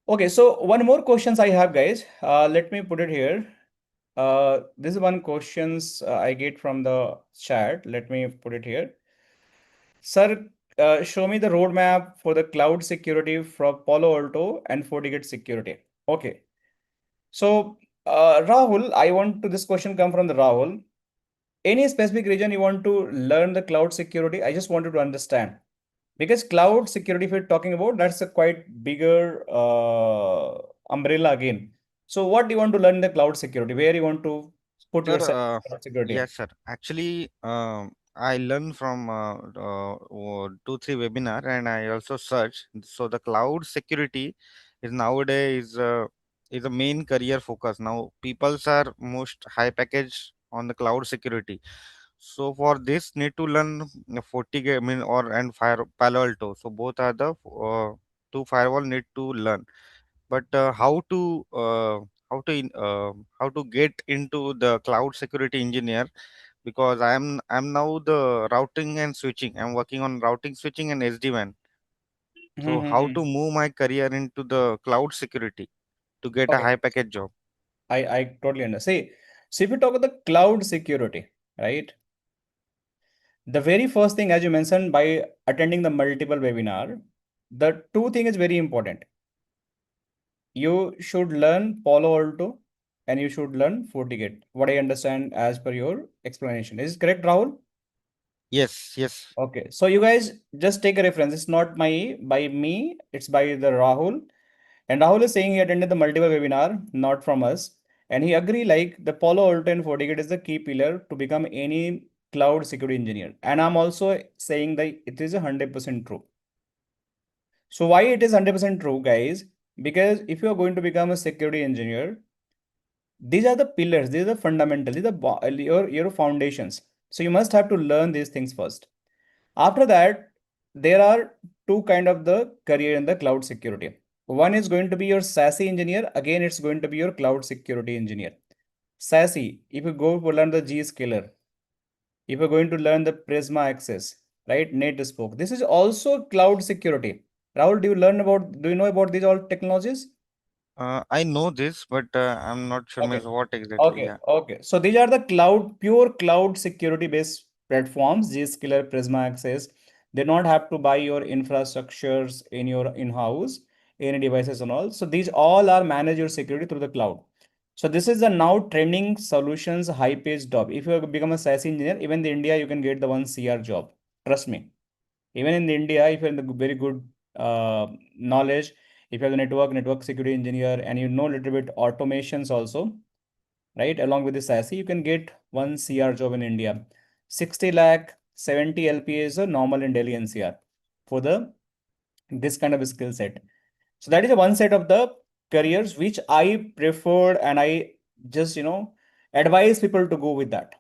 Speaker 1: Okay, so one more questions I have, guys. Let me put it here. This is one questions I get from the chat. Let me put it here. Sir, show me the roadmap for the cloud security from Palo Alto and FortiGate security. Okay. So, Rahul, I want to, this question come from the Rahul. Any specific reason you want to learn the cloud security? I just wanted to understand. Because cloud security, if you're talking about, that's a quite bigger umbrella again. So what do you want to learn in the cloud security? Where you want to put
Speaker 6: Sir,
Speaker 1: yourself in cloud security?
Speaker 6: yes, sir. Actually, I learned from 2, 3 webinar, and I also search. So the cloud security is nowadays is a main career focus. Now peoples are most high package on the cloud security. So for this, need to learn FortiGate, I mean, or and Fire Palo Alto. So both are the two firewall need to learn. But how to get into the cloud security engineer, because I'm now the routing and switching. I'm working on routing, switching, and SD-WAN. So how to move my career into the cloud security to get a
Speaker 1: Okay,
Speaker 6: high package job?
Speaker 1: I totally understand. See, so if you talk about the cloud security, right? The very first thing, as you mentioned, by attending the multiple webinar, the two thing is very important. You should learn Palo Alto and you should learn FortiGate. What I understand as per your explanation. Is it correct, Rahul?
Speaker 6: Yes, yes.
Speaker 1: Okay, so you guys just take a reference. It's not by me, it's by the Rahul. And Rahul is saying he attended the multiple webinar, not from us. And he agree like the Palo Alto and FortiGate is the key pillar to become any cloud security engineer. And I'm also saying that it is 100% true. So why it is 100% true, guys? Because if you are going to become a security engineer, these are the pillars, these are the fundamentals, these are your foundations. So you must have to learn these things first. After that, there are two kind of the career in the cloud security. One is going to be your SASE engineer. Again, it's going to be your cloud security engineer. SASE, if you go to learn the Zscaler, if you're going to learn the Prisma Access, right? NetSpoke. This is also cloud security. Rahul, do you know about these all technologies?
Speaker 6: I know this, but I'm not sure
Speaker 1: Okay.
Speaker 6: means what exactly.
Speaker 1: Okay.
Speaker 6: Yeah.
Speaker 1: Okay. So these are the pure cloud security based platforms, Zscaler, Prisma Access. They don't have to buy your infrastructures in your in-house, any devices and all. So these all are manage your security through the cloud. So this is the now trending solutions high-paced job. If you become a SASE engineer, even in India, you can get the 1 CR job. Trust me. Even in India, if you have the very good knowledge, if you have the network security engineer, and you know a little bit automations also, right? Along with the SASE, you can get 1 CR job in India. 60 lakh, 70 LPA is a normal in Delhi NCR for this kind of skill set. So that is a one set of the careers which I preferred, and I just, advise people to go with that.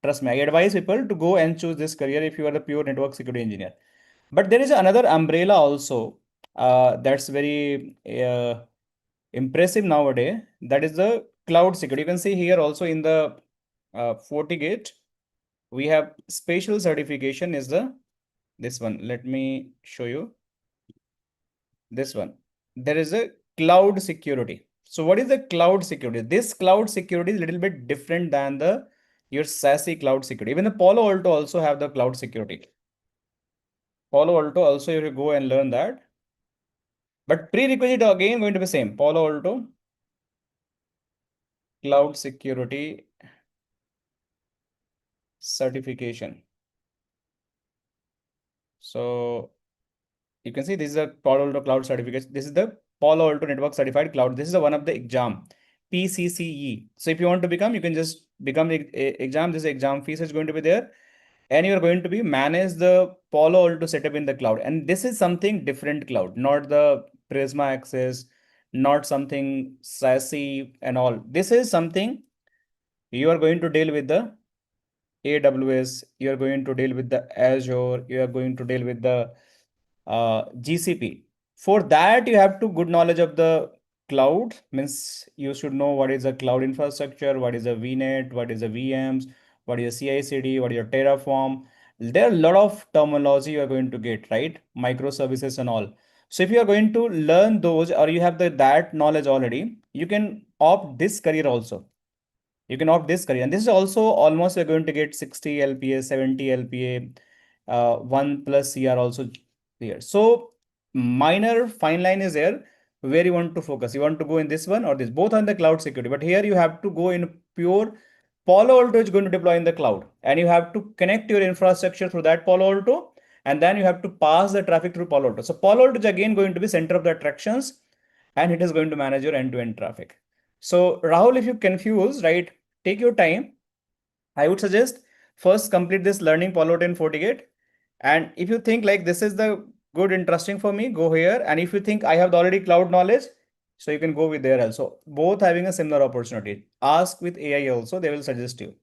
Speaker 1: Trust me, I advise people to go and choose this career if you are a pure network security engineer. But there is another umbrella also that's very impressive nowadays. That is the cloud security. You can see here also in the FortiGate, we have special certification is this one. Let me show you this one. There is a cloud security. So what is the cloud security? This cloud security is a little bit different than your SASE cloud security. Even the Palo Alto also have the cloud security. Palo Alto also you go and learn that. But prerequisite again going to be same. Palo Alto cloud security certification. So you can see this is a Palo Alto cloud certification. This is the Palo Alto network certified cloud. This is the one of the exam, PCCE. So if you want to become, you can just become the exam. This exam fees is going to be there, and you are going to be manage the Palo Alto setup in the cloud. And this is something different cloud, not the Prisma Access, not something SASE and all. This is something you are going to deal with the AWS, you are going to deal with the Azure, you are going to deal with the GCP. For that, you have to good knowledge of the cloud. Means you should know what is a cloud infrastructure, what is a VNet, what is a VMs, what is a CI/CD, what is your Terraform. There are a lot of terminology you are going to get, right? Microservices and all. So if you are going to learn those, or you have that knowledge already, you can opt this career also. You can opt this career, and this is also almost you're going to get 60 LPA, 70 LPA, 1+ CR also here. So minor fine line is there where you want to focus. You want to go in this one or this, both on the cloud security, but here you have to go in pure Palo Alto is going to deploy in the cloud, and you have to connect your infrastructure through that Palo Alto, and then you have to pass the traffic through Palo Alto. So Palo Alto is again going to be center of the attractions, and it is going to manage your end-to-end traffic. So Rahul, if you confuse, right, take your time. I would suggest first complete this learning Palo Alto and FortiGate. And if you think like this is the good, interesting for me, go here. And if you think I have the already cloud knowledge, so you can go with there also. Both having a similar opportunity. Ask with AI also, they will suggest you.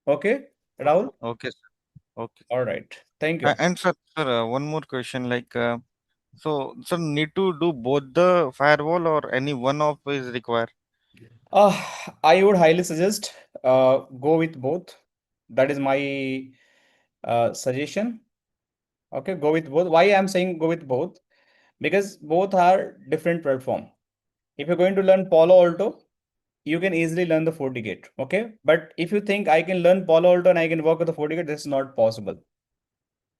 Speaker 1: Okay, Rahul?
Speaker 6: Okay, sir. Okay.
Speaker 1: All right. Thank you.
Speaker 6: And sir, one more question. So, sir, need to do both the firewall or any one of is required?
Speaker 1: I would highly suggest go with both. That is my suggestion. Okay, go with both. Why I'm saying go with both? Because both are different platform. If you're going to learn Palo Alto, you can easily learn the FortiGate. Okay, but if you think I can learn Palo Alto and I can work with the FortiGate, this is not possible.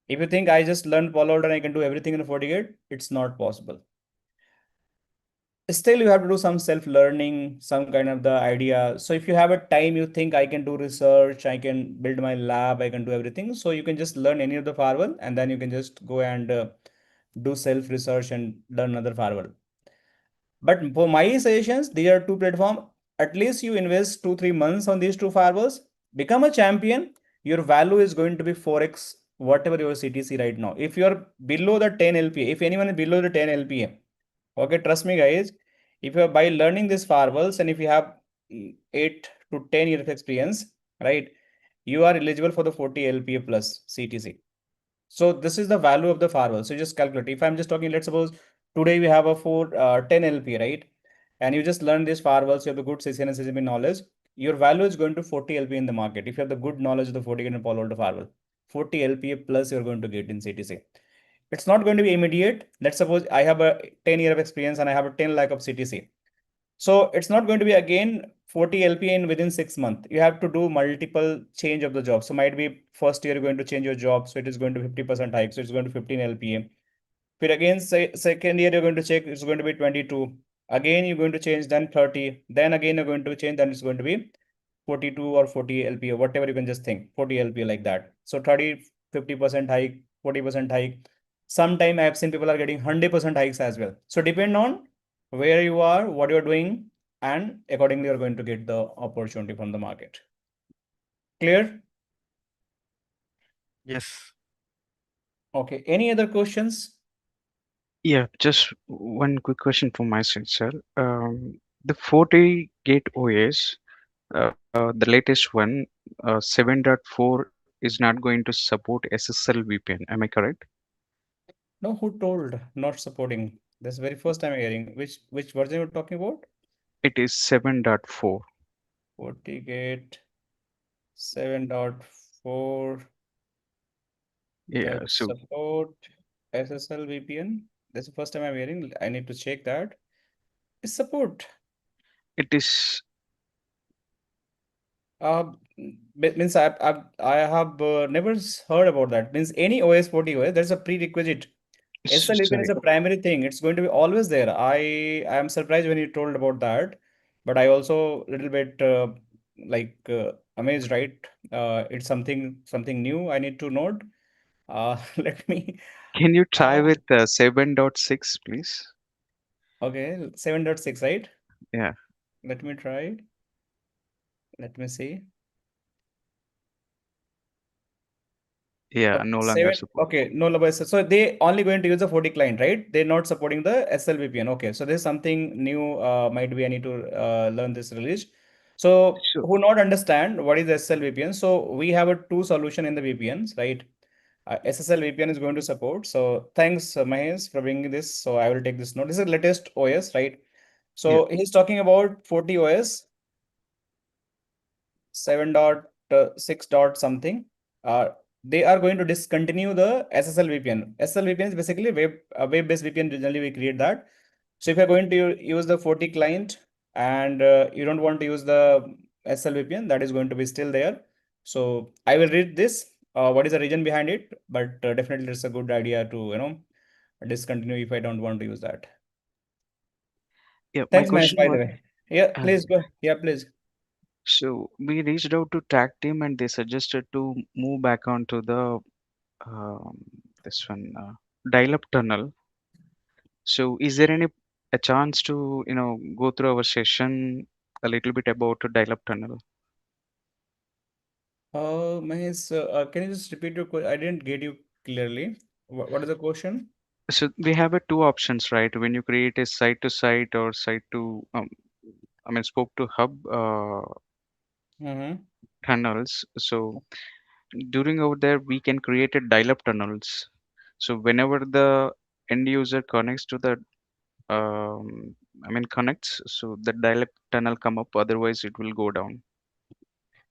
Speaker 1: If you think I just learned Palo Alto and I can do everything in the FortiGate, it's not possible. Still, you have to do some self-learning, some kind of the idea. So if you have a time, you think I can do research, I can build my lab, I can do everything. So you can just learn any of the firewall, and then you can just go and do self-research and learn another firewall. But for my suggestions, there are two platforms. At least you invest 2-3 months on these two firewalls, become a champion. Your value is going to be 4x whatever your CTC right now. If you're below the 10 LPA, if anyone is below the 10 LPA, okay, trust me, guys. If you're by learning these firewalls, and if you have 8 to 10 years of experience, right, you are eligible for the 40 LPA plus CTC. So this is the value of the firewall. So just calculate. If I'm just talking, let's suppose today we have a 10 LP, right? And you just learn these firewalls, you have the good CCN and CCP knowledge. Your value is going to 40 LP in the market. If you have the good knowledge of the FortiGate and Palo Alto firewall, 40 LPA plus you're going to get in CTC. It's not going to be immediate. Let's suppose I have a 10 year of experience and I have a 10 lakh of CTC. So it's not going to be again 40 LPA in within 6 months. You have to do multiple change of the job. So might be first year you're going to change your job. So it is going to 50% hike. So it's going to 15 LPA. But again, say second year you're going to check, it's going to be 22. Again, you're going to change, then 30. Then again, you're going to change, then it's going to be 42 or 40 LPA, whatever you can just think, 40 LPA like that. So 30, 50% hike, 40% hike. Sometime I have seen people are getting 100% hikes as well. So depend on where you are, what you're doing, and accordingly you're going to get the opportunity from the market. Clear?
Speaker 6: Yes.
Speaker 5: Okay.
Speaker 1: Any other questions?
Speaker 5: Yeah, just one quick question from my side, sir. The FortiGate OS, the latest one, 7.4 is not going to support SSL VPN. Am I correct?
Speaker 1: No, who told not supporting? This very first time I'm hearing. Which version you're talking about?
Speaker 5: It is 7.4.
Speaker 1: FortiGate 7.4
Speaker 5: Yeah,
Speaker 1: that
Speaker 5: so
Speaker 1: support SSL VPN. That's the first time I'm hearing. I need to check that. It's support.
Speaker 5: it is
Speaker 1: Uh, means I have never heard about that. Means any OS 40 OS, there's a prerequisite. SSL VPN is
Speaker 5: sorry.
Speaker 1: a primary thing. It's going to be always there. I am surprised when you told about that, but I also a little bit amazed, right? It's something new. I need to note. Let me.
Speaker 5: Can you try
Speaker 1: Uh,
Speaker 5: with 7.6, please?
Speaker 1: okay, 7.6, right?
Speaker 5: Yeah,
Speaker 1: Let me try. Let me see.
Speaker 5: yeah,
Speaker 1: Okay,
Speaker 5: no longer
Speaker 1: seven.
Speaker 5: support.
Speaker 1: Okay, no longer. So they only going to use the 40 client, right? They're not supporting the SL VPN. Okay, so there's something new. Might be I need to learn this release. So
Speaker 5: So
Speaker 1: who not understand what is SSL VPN? So we have a two solution in the VPNs, right? SSL VPN is going to support. So thanks, Mahesh, for bringing this. So I will take this note. This is the latest OS, right?
Speaker 5: yeah,
Speaker 1: So he's talking about 40 OS 7.6 dot something. Uh, they are going to discontinue the SSL VPN. SSL VPN is basically web-based VPN. Generally, we create that. So if you're going to use the 40 client and you don't want to use the SSL VPN, that is going to be still there. So I will read this. What is the reason behind it? But definitely, it's a good idea to discontinue if I don't want to use that.
Speaker 5: yeah. My
Speaker 1: Thanks, Mahesh.
Speaker 5: question
Speaker 1: By the
Speaker 5: was,
Speaker 1: way, yeah,
Speaker 5: uh,
Speaker 1: please go. Yeah, please.
Speaker 5: so we reached out to tag team and they suggested to move back onto the um, this one dial-up tunnel. So is there any a chance to go through our session a little bit about a dial-up tunnel?
Speaker 1: Mahesh, can you just repeat your question? I didn't get you clearly. What is the question?
Speaker 5: So we have a two options, right? When you create a site to site or site to I mean spoke to hub
Speaker 1: Mm-hmm.
Speaker 5: tunnels. So during over there we can create a dial-up tunnels. So whenever the end user connects to the connects, so the dial-up tunnel come up, otherwise it will go down.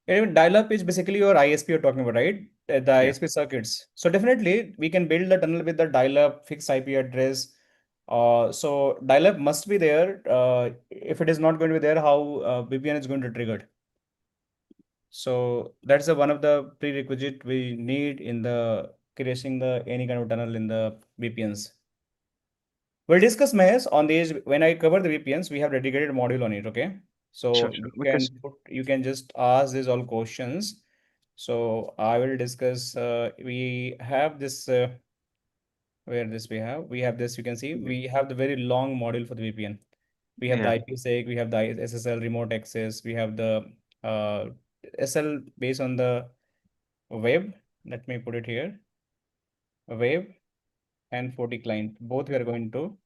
Speaker 1: Even dial-up is basically your ISP you're talking about, right? The
Speaker 5: Yeah.
Speaker 1: ISP circuits. So definitely we can build the tunnel with the dial-up fixed IP address. So dial-up must be there. If it is not going to be there, how VPN is going to trigger? So that's the one of the prerequisite we need in the creating the any kind of tunnel in the VPNs. We'll discuss Mahesh on these when I cover the VPNs. We have dedicated module on it. Okay,
Speaker 5: Sure,
Speaker 1: so
Speaker 5: sure.
Speaker 1: can
Speaker 5: Because
Speaker 1: you can just ask these all questions. So I will discuss. We have this where this we have this. You can see we have the very long module for the VPN. We have the
Speaker 5: yeah,
Speaker 1: IPsec, we have the SSL remote access, we have the uh, SL based on the web. Let me put it here. Web and 40 client. Both we are going to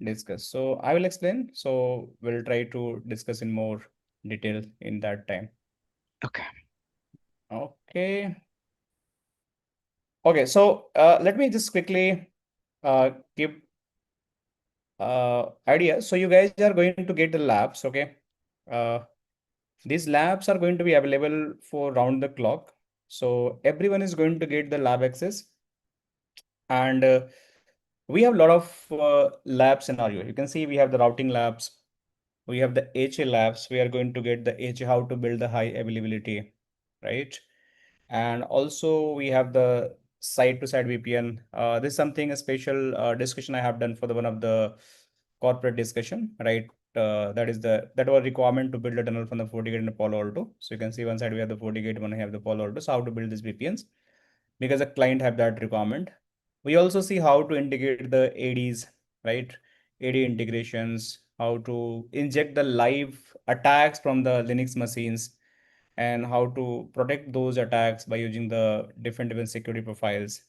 Speaker 1: discuss. So I will explain. So we'll try to discuss in more detail in that time.
Speaker 5: okay.
Speaker 1: Okay. Okay. So let me just quickly give idea. So you guys are going to get the labs. Okay. Uh, these labs are going to be available for round the clock. So everyone is going to get the lab access, and we have a lot of lab scenario. You can see we have the routing labs, We have the HA labs. We are going to get the HA, how to build the high availability, right? And also we have the side-to-side VPN. This is something a special discussion I have done for the one of the corporate discussion, right? That was requirement to build a tunnel from the FortiGate and the Palo Alto. So you can see one side we have the FortiGate, one we have the Palo Alto. So how to build these VPNs, because the client have that requirement. We also see how to integrate the ADs, right? AD integrations, how to inject the live attacks from the Linux machines, and how to protect those attacks by using the different security profiles.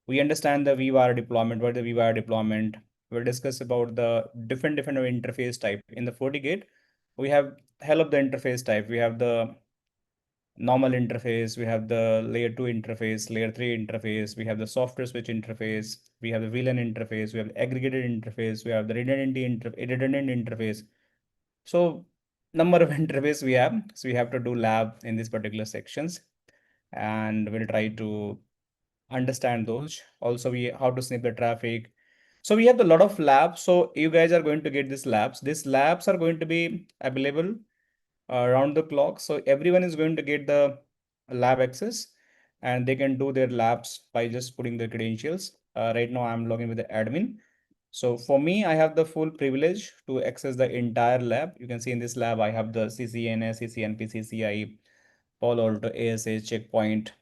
Speaker 1: We understand the vWire deployment, what is the vWire deployment. We'll discuss about the different interface type. In the FortiGate, we have hell of the interface type. We have the normal interface, we have the layer 2 interface, layer 3 interface, we have the software switch interface, we have the VLAN interface, we have the aggregated interface, we have the redundant interface. So number of interface we have. So we have to do lab in these particular sections, and we'll try to understand those. Also, we how to snip the traffic. So we have a lot of labs. So you guys are going to get these labs. These labs are going to be available around the clock. So everyone is going to get the lab access, and they can do their labs by just putting their credentials. Right now I'm logging with the admin. So for me, I have the full privilege to access the entire lab. You can see in this lab, I have the CCNA, CCNP, CCI, Palo Alto, ASH, Checkpoint.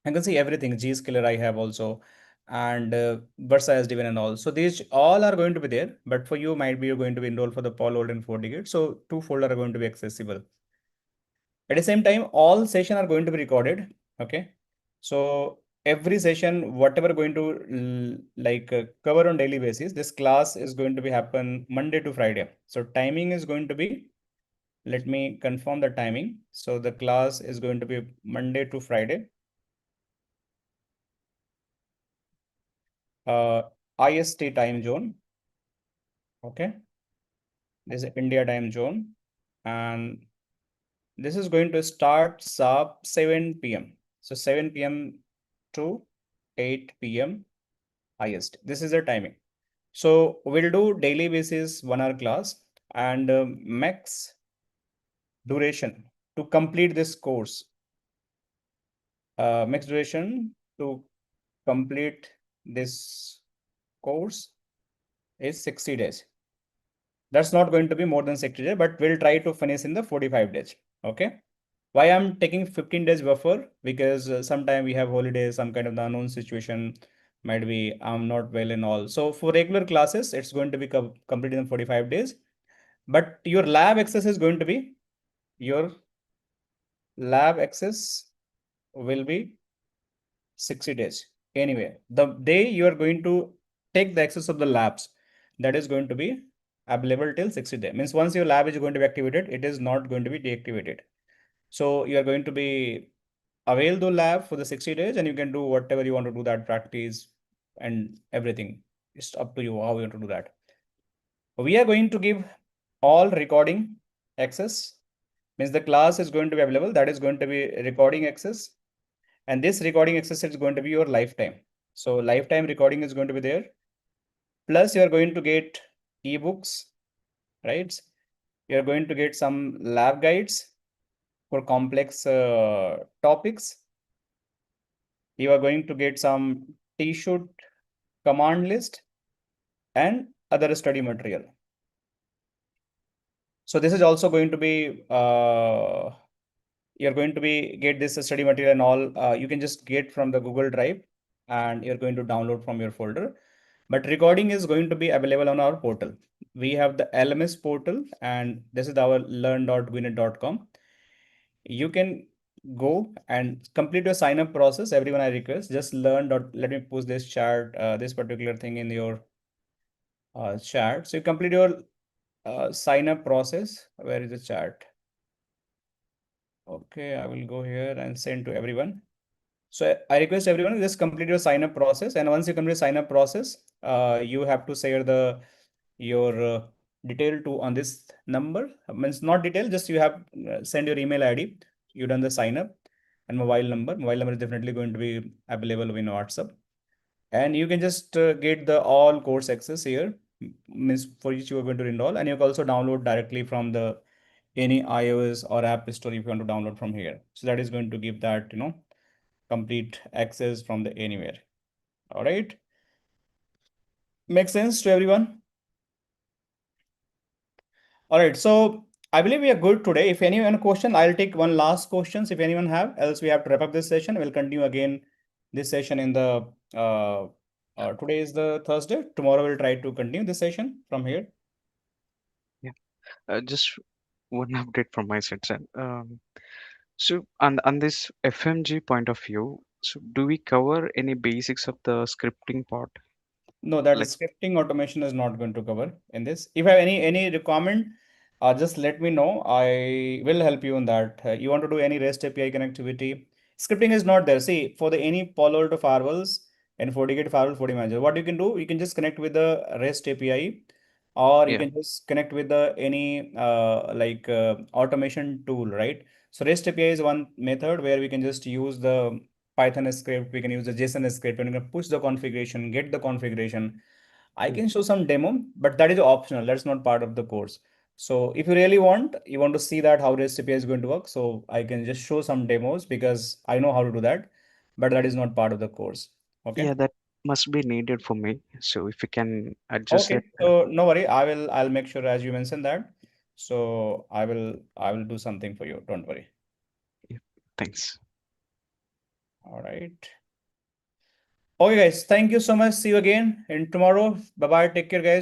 Speaker 1: I can see everything. Gskiller I have also, and Versa SD-WAN and all. So these all are going to be there, but for you might be you're going to be enrolled for the Palo Alto and FortiGate. So two folders are going to be accessible. At the same time, all sessions are going to be recorded. Okay. So every session, whatever going to cover on daily basis, this class is going to be happen Monday to Friday. So timing is going to be, let me confirm the timing. So the class is going to be Monday to Friday. IST time zone. Okay. This is India time zone. And this is going to start sub 7 p.m. So 7 p.m. to 8 p.m. IST. This is the timing. So we'll do daily basis 1 hour class, and max duration to complete this course. Max duration to complete this course is 60 days. That's not going to be more than 60 days, but we'll try to finish in the 45 days. Okay. Why I'm taking 15 days buffer? Because sometime we have holidays, some kind of the unknown situation, might be I'm not well and all. So for regular classes, it's going to be completed in 45 days. But your lab access is going to be, your lab access will be 60 days. Anyway, the day you are going to take the access of the labs, that is going to be available till 60 days. Means once your lab is going to be activated, it is not going to be deactivated. So you are going to be avail the lab for the 60 days, and you can do whatever you want to do, that practice and everything. It's up to you how you want to do that. We are going to give all recording access. Means the class is going to be available. That is going to be recording access. And this recording access is going to be your lifetime. So lifetime recording is going to be there. Plus you are going to get ebooks, right? You are going to get some lab guides for complex topics. You are going to get some T-shoot command list and other study material. So this is also going to be, you're going to be get this study material and all, you can just get from the Google Drive, and you're going to download from your folder. But recording is going to be available on our portal. We have the LMS portal, and this is our learn.gwinnett.com. You can go and complete your sign up process. Everyone, I request, just let me post this chart, this particular thing in your chart. So you complete your sign up process. Where is the chart? Okay, I will go here and send to everyone. So I request everyone to just complete your sign up process. And once you complete sign up process, you have to share your detail to on this number. Means not detail, just you have send your email ID. You done the sign up, and mobile number. Mobile number is definitely going to be available in WhatsApp. And you can just get the all course access here. means for which you are going to install, and you can also download directly from the any iOS or App Store if you want to download from here. So that is going to give that, complete access from the anywhere. All right. Makes sense to everyone? All right. So I believe we are good today. If anyone question, I'll take one last questions if anyone have, else we have to wrap up this session. We'll continue again this session in the today is the Thursday. Tomorrow we'll try to continue this session from here.
Speaker 5: Just one update from my side, sir. So on this FMG point of view, so do we cover any basics of the scripting part?
Speaker 1: No, that
Speaker 5: Like,
Speaker 1: scripting automation is not going to cover in this. If you have any requirement, just let me know. I will help you on that. You want to do any REST API connectivity? Scripting is not there. See, for the any Palo Alto firewalls and FortiGate Firewall FortiManager, what you can do, you can just connect with the REST API, or you
Speaker 5: yeah,
Speaker 1: can just connect with the any automation tool, right? So REST API is one method where we can just use the Python script, we can use the JSON script, and we can push the configuration, get the configuration. I can show some demo, but that is optional. That's not part of the course. So if you really want, you want to see that how REST API is going to work, so I can just show some demos because I know how to do that, but that is not part of the course. Okay.
Speaker 5: yeah, that must be needed for me. So if you can adjust
Speaker 1: Okay.
Speaker 5: that,
Speaker 1: So no worry. I'll make sure as you mentioned that. So I will do something for you. Don't worry.
Speaker 5: yeah, thanks.
Speaker 1: All right. Okay, guys. Thank you so much. See you again in tomorrow. Bye bye. Take care, guys.